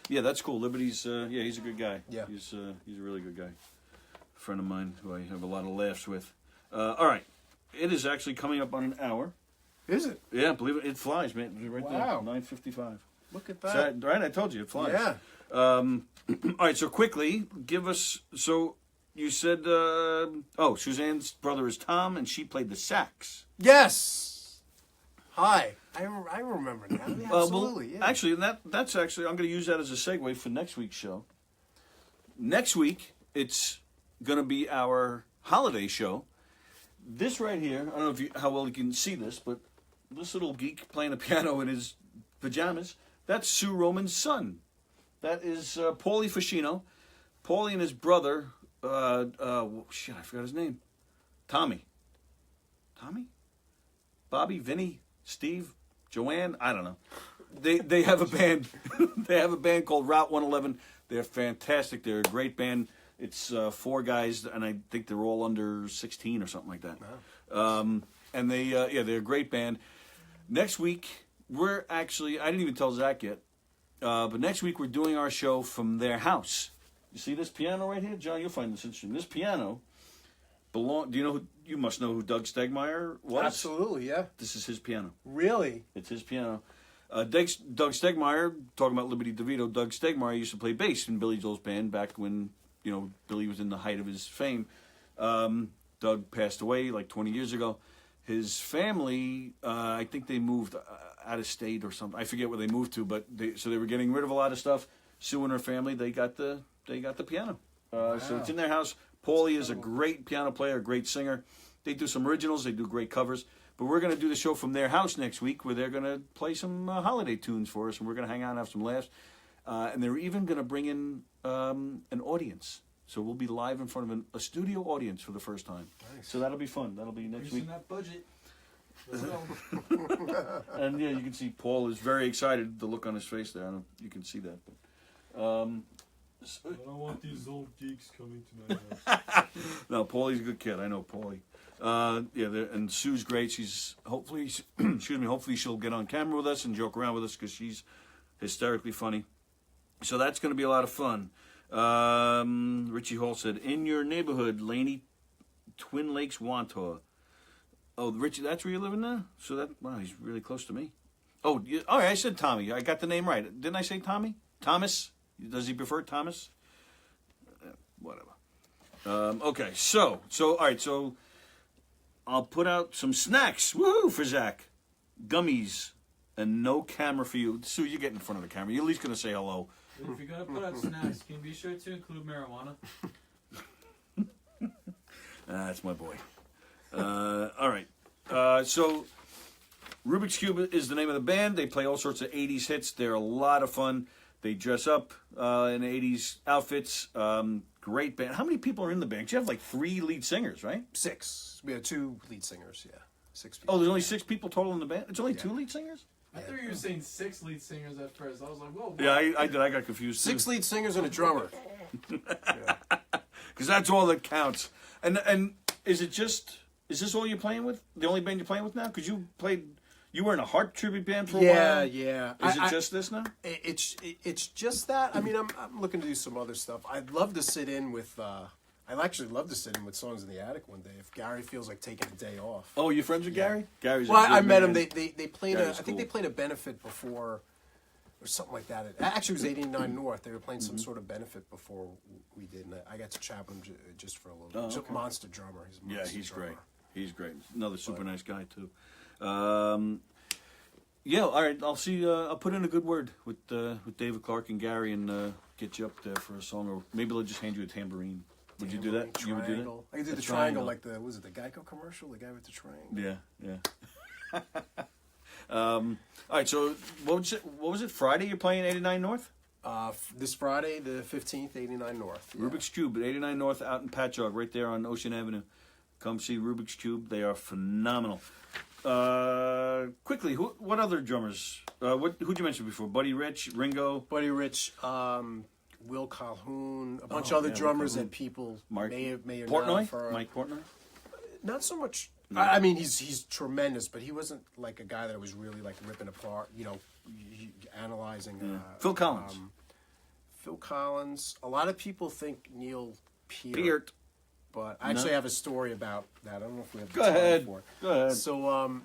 Speaker 3: Yeah, that's cool. Liberty's, he's a good guy.
Speaker 4: Yeah.
Speaker 3: He's a really good guy. A friend of mine who I have a lot of laughs with. All right. It is actually coming up on an hour.
Speaker 4: Is it?
Speaker 3: Yeah, believe it. It flies, man. It's right
Speaker 4: Wow.
Speaker 3: there. 9:55.
Speaker 4: Look at that.
Speaker 3: Right? I told you. It flies.
Speaker 4: Yeah.
Speaker 3: All right, so quickly, give us... So, you said... Suzanne's brother is Tom, and she played the sax.
Speaker 4: Yes. Hi. I remember now. Yeah, absolutely. Yeah.
Speaker 3: Actually, that's actually... I'm going to use that as a segue for next week's show. Next week, it's going to be our holiday show. This right here, I don't know how well you can see this, but this little geek playing the piano in his pajamas, that's Sue Roman's son. That is Paulie Fascino. Paulie and his brother, I forgot his name. Tommy? Bobby, Vinny, Steve, Joanne, I don't know. They have a band. They have a band called Route 111. They're fantastic. They're a great band. It's 4 guys, and I think they're all under 16 or something like that. Wow. And they're a great band. Next week, we're actually, I didn't even tell Zach yet, but next week we're doing our show from their house. You see this piano right here? John, you'll find this interesting. This piano you must know who Doug Stegmeyer was?
Speaker 4: Absolutely, yeah.
Speaker 3: This is his piano.
Speaker 4: Really?
Speaker 3: It's his piano. Doug Stegmeyer, talking about Liberty DeVito, Doug Stegmeyer used to play bass in Billy Joel's band back when, Billy was in the height of his fame. Doug passed away like 20 years ago. His family, I think they moved out of state or something. I forget where they moved to, but they were getting rid of a lot of stuff. Sue and her family, they got the piano. So it's in their house. Paulie is a great piano player, a great singer. They do some originals. They do great covers. But we're going to do the show from their house next week where they're going to play some holiday tunes for us, and we're going to hang out and have some laughs. And they're even going to bring in an audience. So we'll be live in front of a studio audience for the first time.
Speaker 4: Nice.
Speaker 3: So that'll be fun. That'll be next week.
Speaker 5: Using that budget. Let's go.
Speaker 3: And yeah, you can see Paul is very excited. The look on his face there. I don't know if you can see that. But,
Speaker 5: I don't want these old geeks coming to my house.
Speaker 3: no, Paulie's a good kid. I know Paulie. And Sue's great. She's hopefully, hopefully she'll get on camera with us and joke around with us because she's hysterically funny. So that's going to be a lot of fun. Richie Hall said, in your neighborhood, Laney, Twin Lakes, Wantor. Oh, Richie, that's where you're living now? So wow, he's really close to me. Oh, all right, I said Tommy. I got the name right. Didn't I say Tommy? Thomas? Does he prefer Thomas? Whatever. Okay, so all right, so I'll put out some snacks. Woohoo for Zach. Gummies and no camera for you. Sue, you get in front of the camera. You're at least going to say hello.
Speaker 5: If you're gonna put out snacks, can you be sure to include marijuana?
Speaker 3: That's my boy. All right. So Rubik's Cube is the name of the band. They play all sorts of 80s hits. They're a lot of fun. They dress up in 80s outfits. Great band. How many people are in the band? You have like 3 lead singers, right?
Speaker 4: 6. We have 2 lead singers. Yeah, 6 people.
Speaker 3: Oh, there's only 6 people total in the band? It's only 2 lead singers?
Speaker 5: I thought you were saying 6 lead singers at first. I was like, whoa. What?
Speaker 3: Yeah, I did. I got confused.
Speaker 4: 6 lead singers and a drummer.
Speaker 3: Because that's all that counts. And is this all you're playing with? The only band you're playing with now? Because you were in a Heart tribute band for a while.
Speaker 4: Yeah.
Speaker 3: Is it just this now?
Speaker 4: It's just that. I mean, I'm looking to do some other stuff. I'd love to sit in with. I'd actually love to sit in with Songs in the Attic one day if Gary feels like taking a day off.
Speaker 3: Oh, you're friends with Gary? Gary's.
Speaker 4: Well, I
Speaker 3: good
Speaker 4: met
Speaker 3: man.
Speaker 4: him. They played
Speaker 3: Gary's
Speaker 4: I think they
Speaker 3: cool.
Speaker 4: played a benefit before, or something like that. Actually, it was 89 North. They were playing some sort of benefit before we did, and I got to chat with him just for a little bit.
Speaker 3: Oh,
Speaker 4: He's a
Speaker 3: okay.
Speaker 4: monster drummer. He's a monster
Speaker 3: He's
Speaker 4: drummer.
Speaker 3: great. He's great. Another super nice guy too. Yeah, all right. I'll see. I'll put in a good word with David Clark and Gary and get you up there for a song, or maybe they'll just hand you a tambourine. Would you do that?
Speaker 4: Triangle.
Speaker 3: You would do that?
Speaker 4: I could do
Speaker 3: A
Speaker 4: the triangle like was it the Geico commercial? The guy with the triangle.
Speaker 3: Yeah. All right. So what was it? Friday you're playing 89 North?
Speaker 4: This Friday, the 15th, 89 North. Yeah.
Speaker 3: Rubik's Cube at 89 North out in Patchogue, right there on Ocean Avenue. Come see Rubik's Cube. They are phenomenal. Quickly, what other drummers? Who'd you mention before? Buddy Rich, Ringo,
Speaker 4: Buddy Rich, Will Calhoun, a bunch of other drummers that people may or not
Speaker 3: Portnoy?
Speaker 4: have.
Speaker 3: Mike Portnoy?
Speaker 4: Not so much. I mean, he's tremendous, but he wasn't like a guy that was really like ripping apart, analyzing.
Speaker 3: Phil Collins.
Speaker 4: Phil Collins. A lot of people think Neil Peart,
Speaker 3: Peart.
Speaker 4: but I actually have a story about that. I don't know if we have the
Speaker 3: Go
Speaker 4: time
Speaker 3: ahead.
Speaker 4: for it.
Speaker 3: Go ahead.
Speaker 4: So,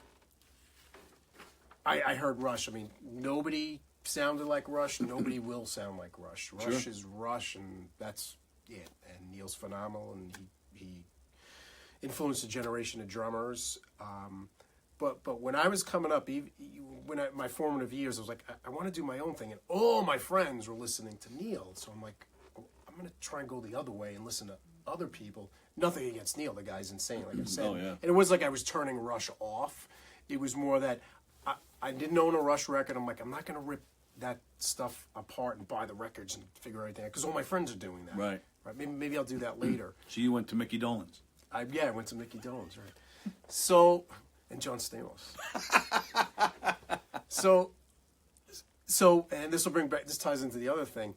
Speaker 4: I heard Rush. I mean, nobody sounded like Rush. Nobody will sound like Rush. Rush is Rush, and that's it. And Neil's phenomenal, and he influenced a generation of drummers. But when I was coming up, my formative years, I was like, I want to do my own thing, and all my friends were listening to Neil. So I'm like, I'm going to try and go the other way and listen to other people. Nothing against Neil, the guy's insane, like I said.
Speaker 3: Oh, yeah.
Speaker 4: And it was like I was turning Rush off. It was more that I didn't own a Rush record. I'm like, I'm not going to rip that stuff apart and buy the records and figure everything out because all my friends are doing that.
Speaker 3: Right.
Speaker 4: Maybe I'll do that later.
Speaker 3: So you went to Mickey Dolenz.
Speaker 4: I went to Mickey Dolenz, right? So, and John Stamos. so, and this ties into the other thing.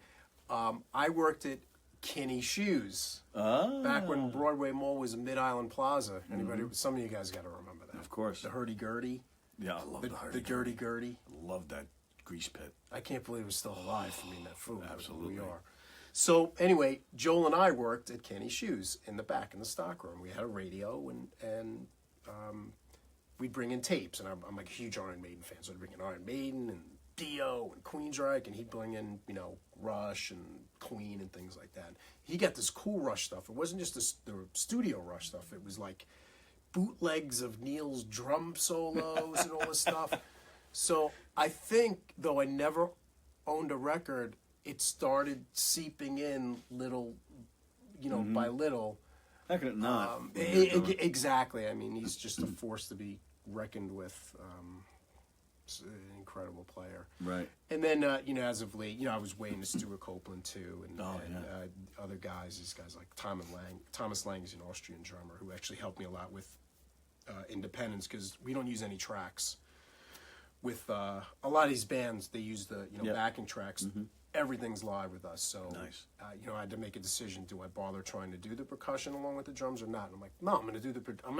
Speaker 4: I worked at Kinney Shoes back when Broadway Mall was Mid-Island Plaza. Anybody? Some of you guys got to remember that.
Speaker 3: Of course.
Speaker 4: The hurdy-gurdy.
Speaker 3: Yeah, I love
Speaker 4: The gurdy-gurdy.
Speaker 3: Love that grease pit.
Speaker 4: I can't believe it's still alive for me in that food.
Speaker 3: Absolutely.
Speaker 4: We are. So anyway, Joel and I worked at Kenny Shoes in the back in the stockroom. We had a radio and we'd bring in tapes. And I'm like a huge Iron Maiden fan, so I'd bring in Iron Maiden and Dio and Queensryche, and he'd bring in Rush and Queen and things like that. He got this cool Rush stuff. It wasn't just the studio Rush stuff. It was like bootlegs of Neil's drum solos and all this stuff. So I think, though I never owned a record, it started seeping in little, by little.
Speaker 3: How can it not?
Speaker 4: Exactly. I mean, he's just a force to be reckoned with. He's an incredible player.
Speaker 3: Right.
Speaker 4: And then, as of late, I was waiting to Stuart Copeland too, and other guys. These guys like Thomas Lang is an Austrian drummer who actually helped me a lot with Independence, because we don't use any tracks. With a lot of these bands, they use the backing tracks. Mm-hmm. Everything's live with us, so
Speaker 3: nice.
Speaker 4: I had to make a decision: do I bother trying to do the percussion along with the drums or not? And I'm like, no, I'm going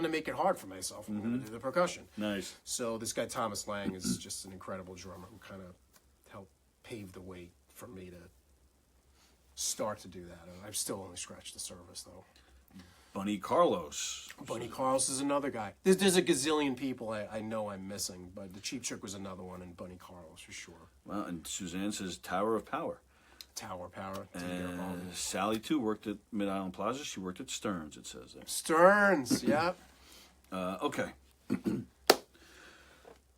Speaker 4: to make it hard for myself. I'm going to do the percussion.
Speaker 3: Nice.
Speaker 4: So this guy Thomas Lang is just an incredible drummer who kind of helped pave the way for me to start to do that. And I've still only scratched the surface, though.
Speaker 3: Bunny Carlos.
Speaker 4: Bunny Carlos is another guy. There's a gazillion people I know I'm missing, but the Cheap Trick was another one, and Bunny Carlos for sure.
Speaker 3: Well, and Suzanne says Tower of Power.
Speaker 4: Tower of Power.
Speaker 3: And Sally, too, worked at Mid-Island Plaza. She worked at Stearns, it says there.
Speaker 4: Stearns, yep.
Speaker 3: Okay.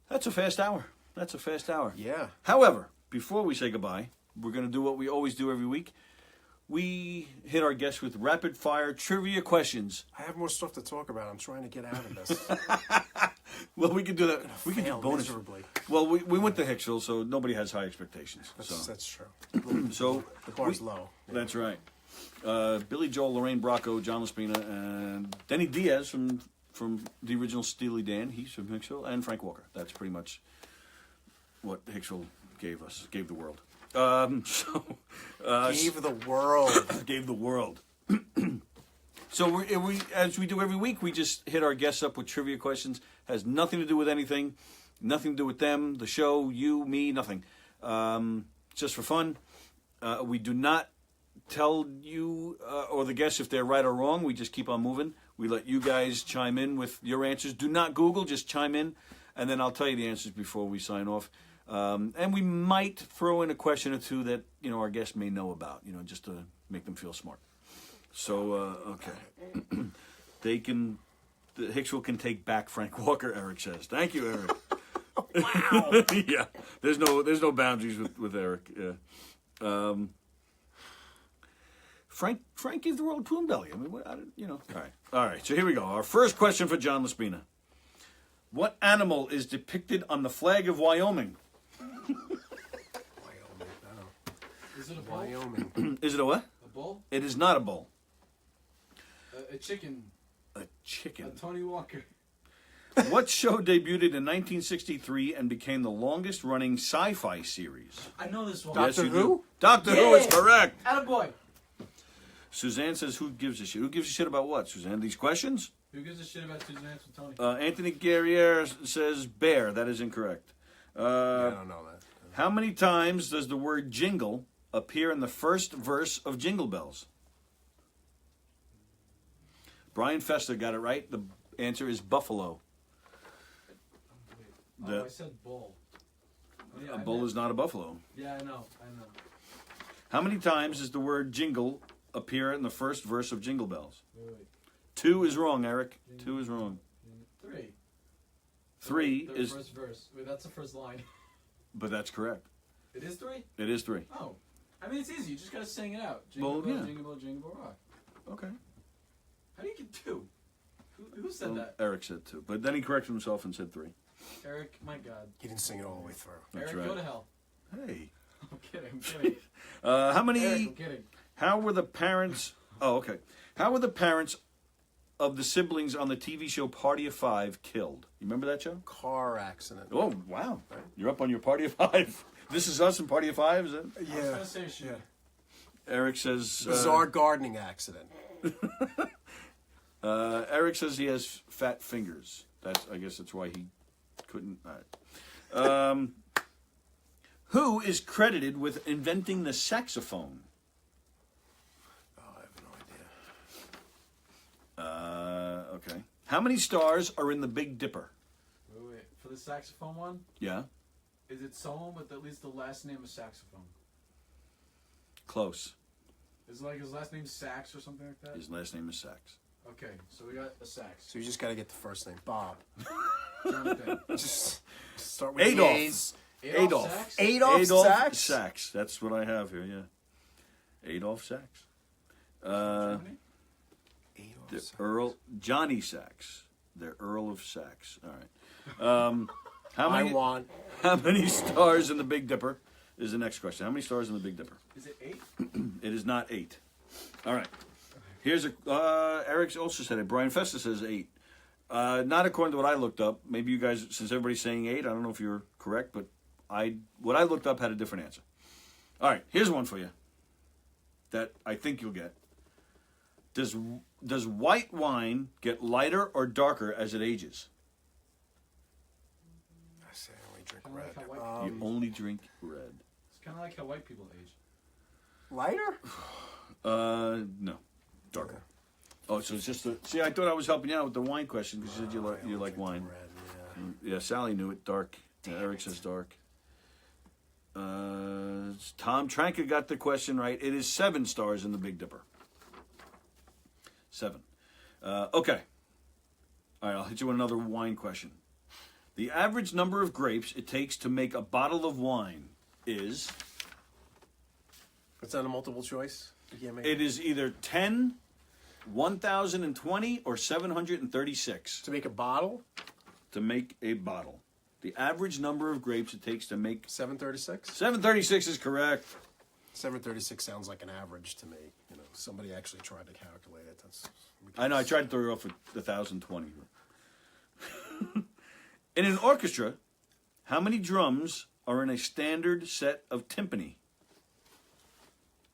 Speaker 3: That's a fast hour.
Speaker 4: Yeah.
Speaker 3: However, before we say goodbye, we're going to do what we always do every week. We hit our guests with rapid-fire trivia questions.
Speaker 4: I have more stuff to talk about. I'm trying to get out of this.
Speaker 3: Well, we can do that. We can do
Speaker 4: Fail
Speaker 3: bonus.
Speaker 4: miserably.
Speaker 3: Well, we went to Hicksville, so nobody has high expectations.
Speaker 4: That's true.
Speaker 3: So
Speaker 4: The bar's low. Yeah.
Speaker 3: That's right. Billy Joel, Lorraine Bracco, John LaSpina, and Denny Diaz from the original Steely Dan. He's from Hicksville, and Frank Walker. That's pretty much what Hicksville gave the world.
Speaker 4: Gave the world.
Speaker 3: Gave the world. So we, as we do every week, we just hit our guests up with trivia questions. Has nothing to do with anything, nothing to do with them, the show, you, me, nothing. Just for fun. We do not tell you or the guests if they're right or wrong. We just keep on moving. We let you guys chime in with your answers. Do not Google, just chime in, and then I'll tell you the answers before we sign off. And we might throw in a question or two that our guests may know about, just to make them feel smart. So okay, Hicksville can take back Frank Walker. Eric says, "Thank you, Eric."
Speaker 4: Wow.
Speaker 3: Yeah, there's no boundaries with Eric. Yeah. Frank gave the world a Poon Belly. I mean, All right. So here we go. Our first question for John LaSpina: what animal is depicted on the flag of Wyoming?
Speaker 5: Is it a bull?
Speaker 4: Wyoming.
Speaker 3: Is it a what?
Speaker 5: A bull?
Speaker 3: It is not a bull.
Speaker 5: A chicken.
Speaker 3: A chicken.
Speaker 5: A Tony Walker.
Speaker 3: What show debuted in 1963 and became the longest-running sci-fi series?
Speaker 5: I know this one.
Speaker 3: Yes,
Speaker 4: Doctor
Speaker 3: you
Speaker 4: Who?
Speaker 3: do. Doctor Who is correct.
Speaker 5: Attaboy.
Speaker 3: Suzanne says, "Who gives a shit?" Who gives a shit about what, Suzanne? These questions?
Speaker 5: Who gives a shit about Suzanne and Tony?
Speaker 3: Anthony Guerriere says bear. That is incorrect.
Speaker 4: I don't know that.
Speaker 3: How many times does the word jingle appear in the first verse of Jingle Bells? Brian Fester got it right. The answer is buffalo.
Speaker 5: I said bull.
Speaker 3: A bull is not a buffalo.
Speaker 5: Yeah, I know.
Speaker 3: How many times does the word jingle appear in the first verse of Jingle Bells?
Speaker 5: Wait.
Speaker 3: 2 is wrong, Eric. 2 is wrong.
Speaker 5: 3.
Speaker 3: 3
Speaker 5: The
Speaker 3: is...
Speaker 5: first verse. Wait, that's the first line.
Speaker 3: But that's correct.
Speaker 5: It is 3?
Speaker 3: It is 3.
Speaker 5: Oh. I mean, it's easy. You just gotta sing it out. Jingle
Speaker 3: Well,
Speaker 5: bell,
Speaker 3: yeah.
Speaker 5: jingle bell, jingle bell rock.
Speaker 3: Okay.
Speaker 5: How do you get 2? Who said
Speaker 3: Well,
Speaker 5: that?
Speaker 3: Eric said 2. But then he corrected himself and said 3.
Speaker 5: Eric, my God.
Speaker 4: He didn't sing it all the way through.
Speaker 3: That's
Speaker 5: Eric,
Speaker 3: right.
Speaker 5: go to hell.
Speaker 3: Hey.
Speaker 5: I'm kidding.
Speaker 3: How many...
Speaker 5: Eric, I'm kidding.
Speaker 3: How were the parents... Oh, okay. How were the parents of the siblings on the TV show Party of 5 killed? You remember that show?
Speaker 4: Car accident.
Speaker 3: Oh, wow. You're up on your Party of 5. This is us in Party of 5, is it?
Speaker 5: I was gonna say shit.
Speaker 3: Eric says...
Speaker 4: Bizarre gardening accident.
Speaker 3: Eric says he has fat fingers. I guess that's why he couldn't... All right. Who is credited with inventing the saxophone?
Speaker 4: Oh, I have no idea.
Speaker 3: Okay. How many stars are in the Big Dipper?
Speaker 5: Wait. For the saxophone one,
Speaker 3: Yeah?
Speaker 5: is it someone with at least the last name of saxophone?
Speaker 3: Close.
Speaker 5: Is it like his last name Sax or something like that?
Speaker 3: His last name is Sax.
Speaker 5: Okay, so we got a sax.
Speaker 4: So you just got to get the first name. Bob.
Speaker 5: Jonathan.
Speaker 4: Just start with
Speaker 3: Adolf.
Speaker 4: A's.
Speaker 5: Adolf Sax?
Speaker 4: Adolf Sax?
Speaker 3: Sax. That's what I have here, yeah. Adolf Sax.
Speaker 5: Germany?
Speaker 3: Johnny Sachs. The Earl of Sachs. All right. How many stars in the Big Dipper is the next question. How many stars in the Big Dipper?
Speaker 5: Is it 8?
Speaker 3: It is not 8. All right. Here's Eric also said it. Brian Festa says 8. Not according to what I looked up. Maybe you guys, since everybody's saying 8, I don't know if you're correct, but what I looked up had a different answer. All right, here's one for you that I think you'll get. Does white wine get lighter or darker as it ages?
Speaker 4: I say I only drink
Speaker 5: Kinda
Speaker 4: red.
Speaker 5: like how
Speaker 3: You only drink red.
Speaker 5: It's kind of like how white people age.
Speaker 4: Lighter?
Speaker 3: No, darker. Oh, so it's just see. I thought I was helping you out with the wine question because you said you like wine.
Speaker 4: Red,
Speaker 3: Yeah, Sally knew it. Dark. Eric says dark. Tom Tranka got the question right. It is 7 stars in the Big Dipper. 7. Okay. All right, I'll hit you with another wine question. The average number of grapes it takes to make a bottle of wine is...
Speaker 4: It's not a multiple choice? You can't make
Speaker 3: It is either 10, 1,020, or 736
Speaker 4: To make a bottle?
Speaker 3: to make a bottle. The average number of grapes it takes to make...
Speaker 4: 736?
Speaker 3: 736 is correct.
Speaker 4: 736 sounds like an average to me. You know, somebody actually tried to calculate it. That's.
Speaker 3: I know, I tried to throw you off with the 1,020. In an orchestra, how many drums are in a standard set of timpani?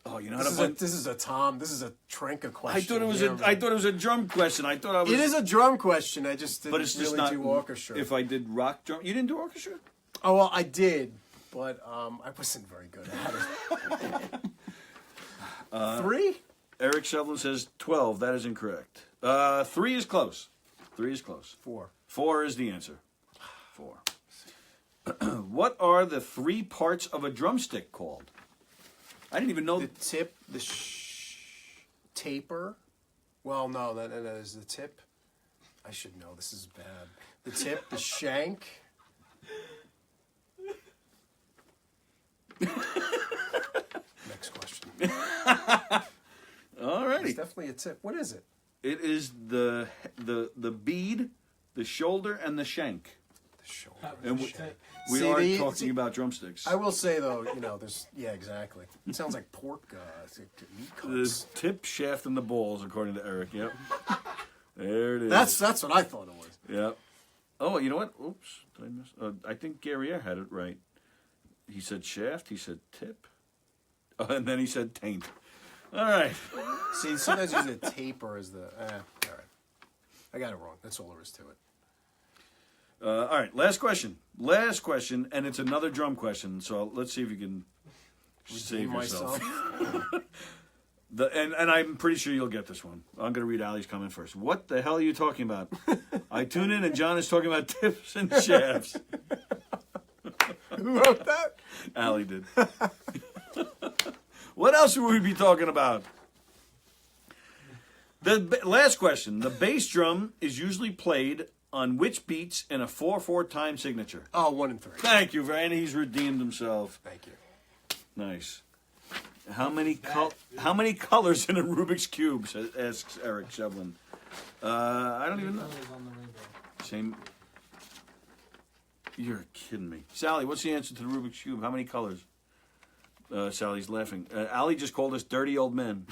Speaker 3: Oh, you know how to play...
Speaker 4: This is a Trenka question.
Speaker 3: I thought it was a drum question. I thought I was...
Speaker 4: It is a drum question. I just didn't
Speaker 3: but it's just
Speaker 4: really
Speaker 3: not
Speaker 4: do orchestra.
Speaker 3: If I did rock drum... You didn't do orchestra?
Speaker 4: Oh, well, I did, but I wasn't very good at it. 3?
Speaker 3: Eric Shevlin says 12. That is incorrect. 3 is close. 3 is close.
Speaker 4: 4.
Speaker 3: 4 is the answer. 4. What are the 3 parts of a drumstick called? I didn't even know.
Speaker 4: The tip, the taper. Well, no, that is the tip. I should know. This is bad. The tip, the shank. Next question.
Speaker 3: All righty.
Speaker 4: It's definitely a tip. What is it?
Speaker 3: It is the bead, the shoulder, and the shank.
Speaker 4: The shoulder.
Speaker 3: And
Speaker 4: shank.
Speaker 3: we
Speaker 4: See,
Speaker 3: are
Speaker 4: the-
Speaker 3: talking
Speaker 4: see-
Speaker 3: about drumsticks.
Speaker 4: I will say though, you know, there's exactly. It sounds like pork. Meat
Speaker 3: The
Speaker 4: cuts.
Speaker 3: tip, shaft, and the balls, according to Eric. Yep. There it is.
Speaker 4: That's what I thought it was.
Speaker 3: Yep. Oh, you know what? Oops. Did I miss? I think Guerriere had it right. He said shaft. He said tip. And then he said taint. All right.
Speaker 4: See, sometimes use a taper as the. All right. I got it wrong. That's all there is to it.
Speaker 3: All right. Last question. Last question, and it's another drum question. So let's see if you can save yourself. And I'm pretty sure you'll get this one. I'm going to read Allie's comment first. What the hell are you talking about? I tune in and John is talking about tips and shafts.
Speaker 4: Who wrote that?
Speaker 3: Allie did. What else would we be talking about? The last question. The bass drum is usually played on which beats in a 4/4 time signature?
Speaker 4: Oh, 1 and 3.
Speaker 3: Thank you, Van. He's redeemed himself.
Speaker 4: Thank you.
Speaker 3: Nice. How many colors in a Rubik's Cube? Asks Eric Shevlin. I don't even know.
Speaker 5: Colors on the rainbow.
Speaker 3: Same. You're kidding me. Sally, what's the answer to the Rubik's Cube? How many colors? Sally's laughing. Allie just called us dirty old men.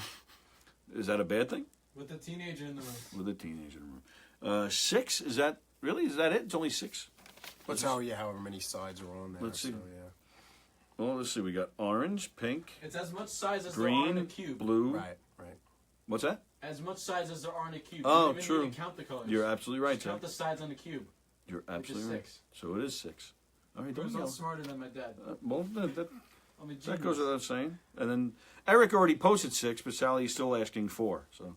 Speaker 3: Is that a bad thing?
Speaker 5: With a teenager in the room.
Speaker 3: With a teenager in the room. 6? Is that really? Is that it? It's only 6?
Speaker 4: Let's however many sides are on there.
Speaker 3: Let's see.
Speaker 4: So, yeah.
Speaker 3: Well, let's see. We got orange, pink,
Speaker 5: It's as much size as there are in a
Speaker 3: green,
Speaker 5: cube.
Speaker 3: blue.
Speaker 4: Right.
Speaker 3: What's that?
Speaker 5: As much size as there are in a cube.
Speaker 3: Oh,
Speaker 5: you don't even
Speaker 3: true.
Speaker 5: need to count the colors.
Speaker 3: You're absolutely right,
Speaker 5: Just count
Speaker 3: Jack.
Speaker 5: the sides on the cube.
Speaker 3: You're
Speaker 5: which is
Speaker 3: absolutely right.
Speaker 5: 6.
Speaker 3: So it is 6. All right,
Speaker 5: He
Speaker 3: don't
Speaker 5: was a
Speaker 3: yell.
Speaker 5: lot smarter than my dad.
Speaker 3: Well, that
Speaker 5: I'm a
Speaker 3: goes
Speaker 5: genius.
Speaker 3: without saying. And then Eric already posted 6, but Sally's still asking 4. So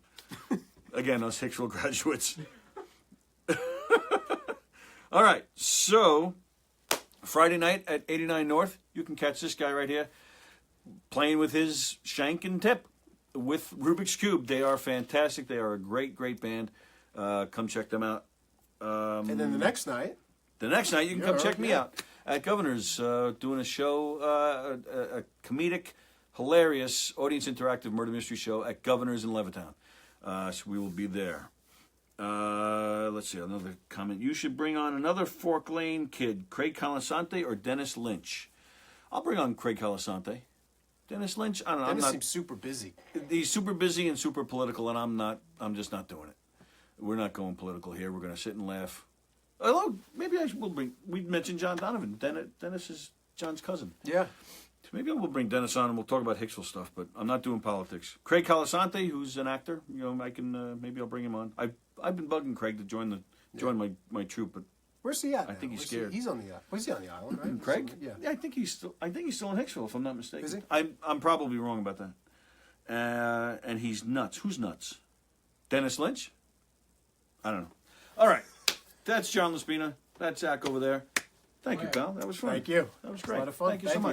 Speaker 3: again, us Hicksville graduates. All right, so Friday night at 89 North, you can catch this guy right here playing with his shank and tip with Rubik's Cube. They are fantastic. They are a great, great band. Come check them out.
Speaker 4: And then the next night.
Speaker 3: The next night, you can come check me
Speaker 4: yeah.
Speaker 3: out at Governor's, doing a show, a comedic, hilarious, audience interactive murder mystery show at Governor's in Levittown. So we will be there. Let's see, another comment. You should bring on another Fork Lane kid, Craig Colasanti or Dennis Lynch. I'll bring on Craig Colasanti. Dennis Lynch, I don't know.
Speaker 4: Dennis
Speaker 3: I'm not,
Speaker 4: seems super busy.
Speaker 3: he's super busy and super political, and I'm just not doing it. We're not going political here. We're going to sit and laugh. Although, maybe will bring, we mentioned John Donovan. Dennis is John's cousin.
Speaker 4: Yeah.
Speaker 3: So maybe we'll bring Dennis on and we'll talk about Hicksville stuff, but I'm not doing politics. Craig Colasanti, who's an actor, I can, maybe I'll bring him on. I've been bugging Craig to join my troupe, but
Speaker 4: Where's he at?
Speaker 3: I think he's
Speaker 4: Where's
Speaker 3: scared.
Speaker 4: He's on the he's on the island, right?
Speaker 3: Craig?
Speaker 4: Yeah.
Speaker 3: I think he's still in Hicksville, if I'm not mistaken.
Speaker 4: Is he?
Speaker 3: I'm probably wrong about that. And he's nuts. Who's nuts? Dennis Lynch? I don't know. All right. That's John LaSpina. That's Zach over there. Thank you, pal. That was fun.
Speaker 4: Thank you.
Speaker 3: That was
Speaker 4: It was
Speaker 3: great.
Speaker 4: a lot of fun.
Speaker 3: Thank you so
Speaker 4: Thank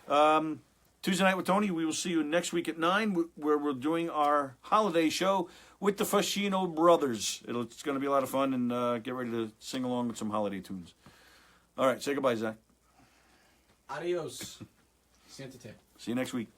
Speaker 3: much. Tuesday Night with Tony. We will see you next week at 9, where we're doing our holiday show with the Fascino Brothers. It's going to be a lot of fun, and get ready to sing along with some holiday tunes. All right. Say goodbye, Zach.
Speaker 1: Adios. Santa Te.
Speaker 3: See you next week.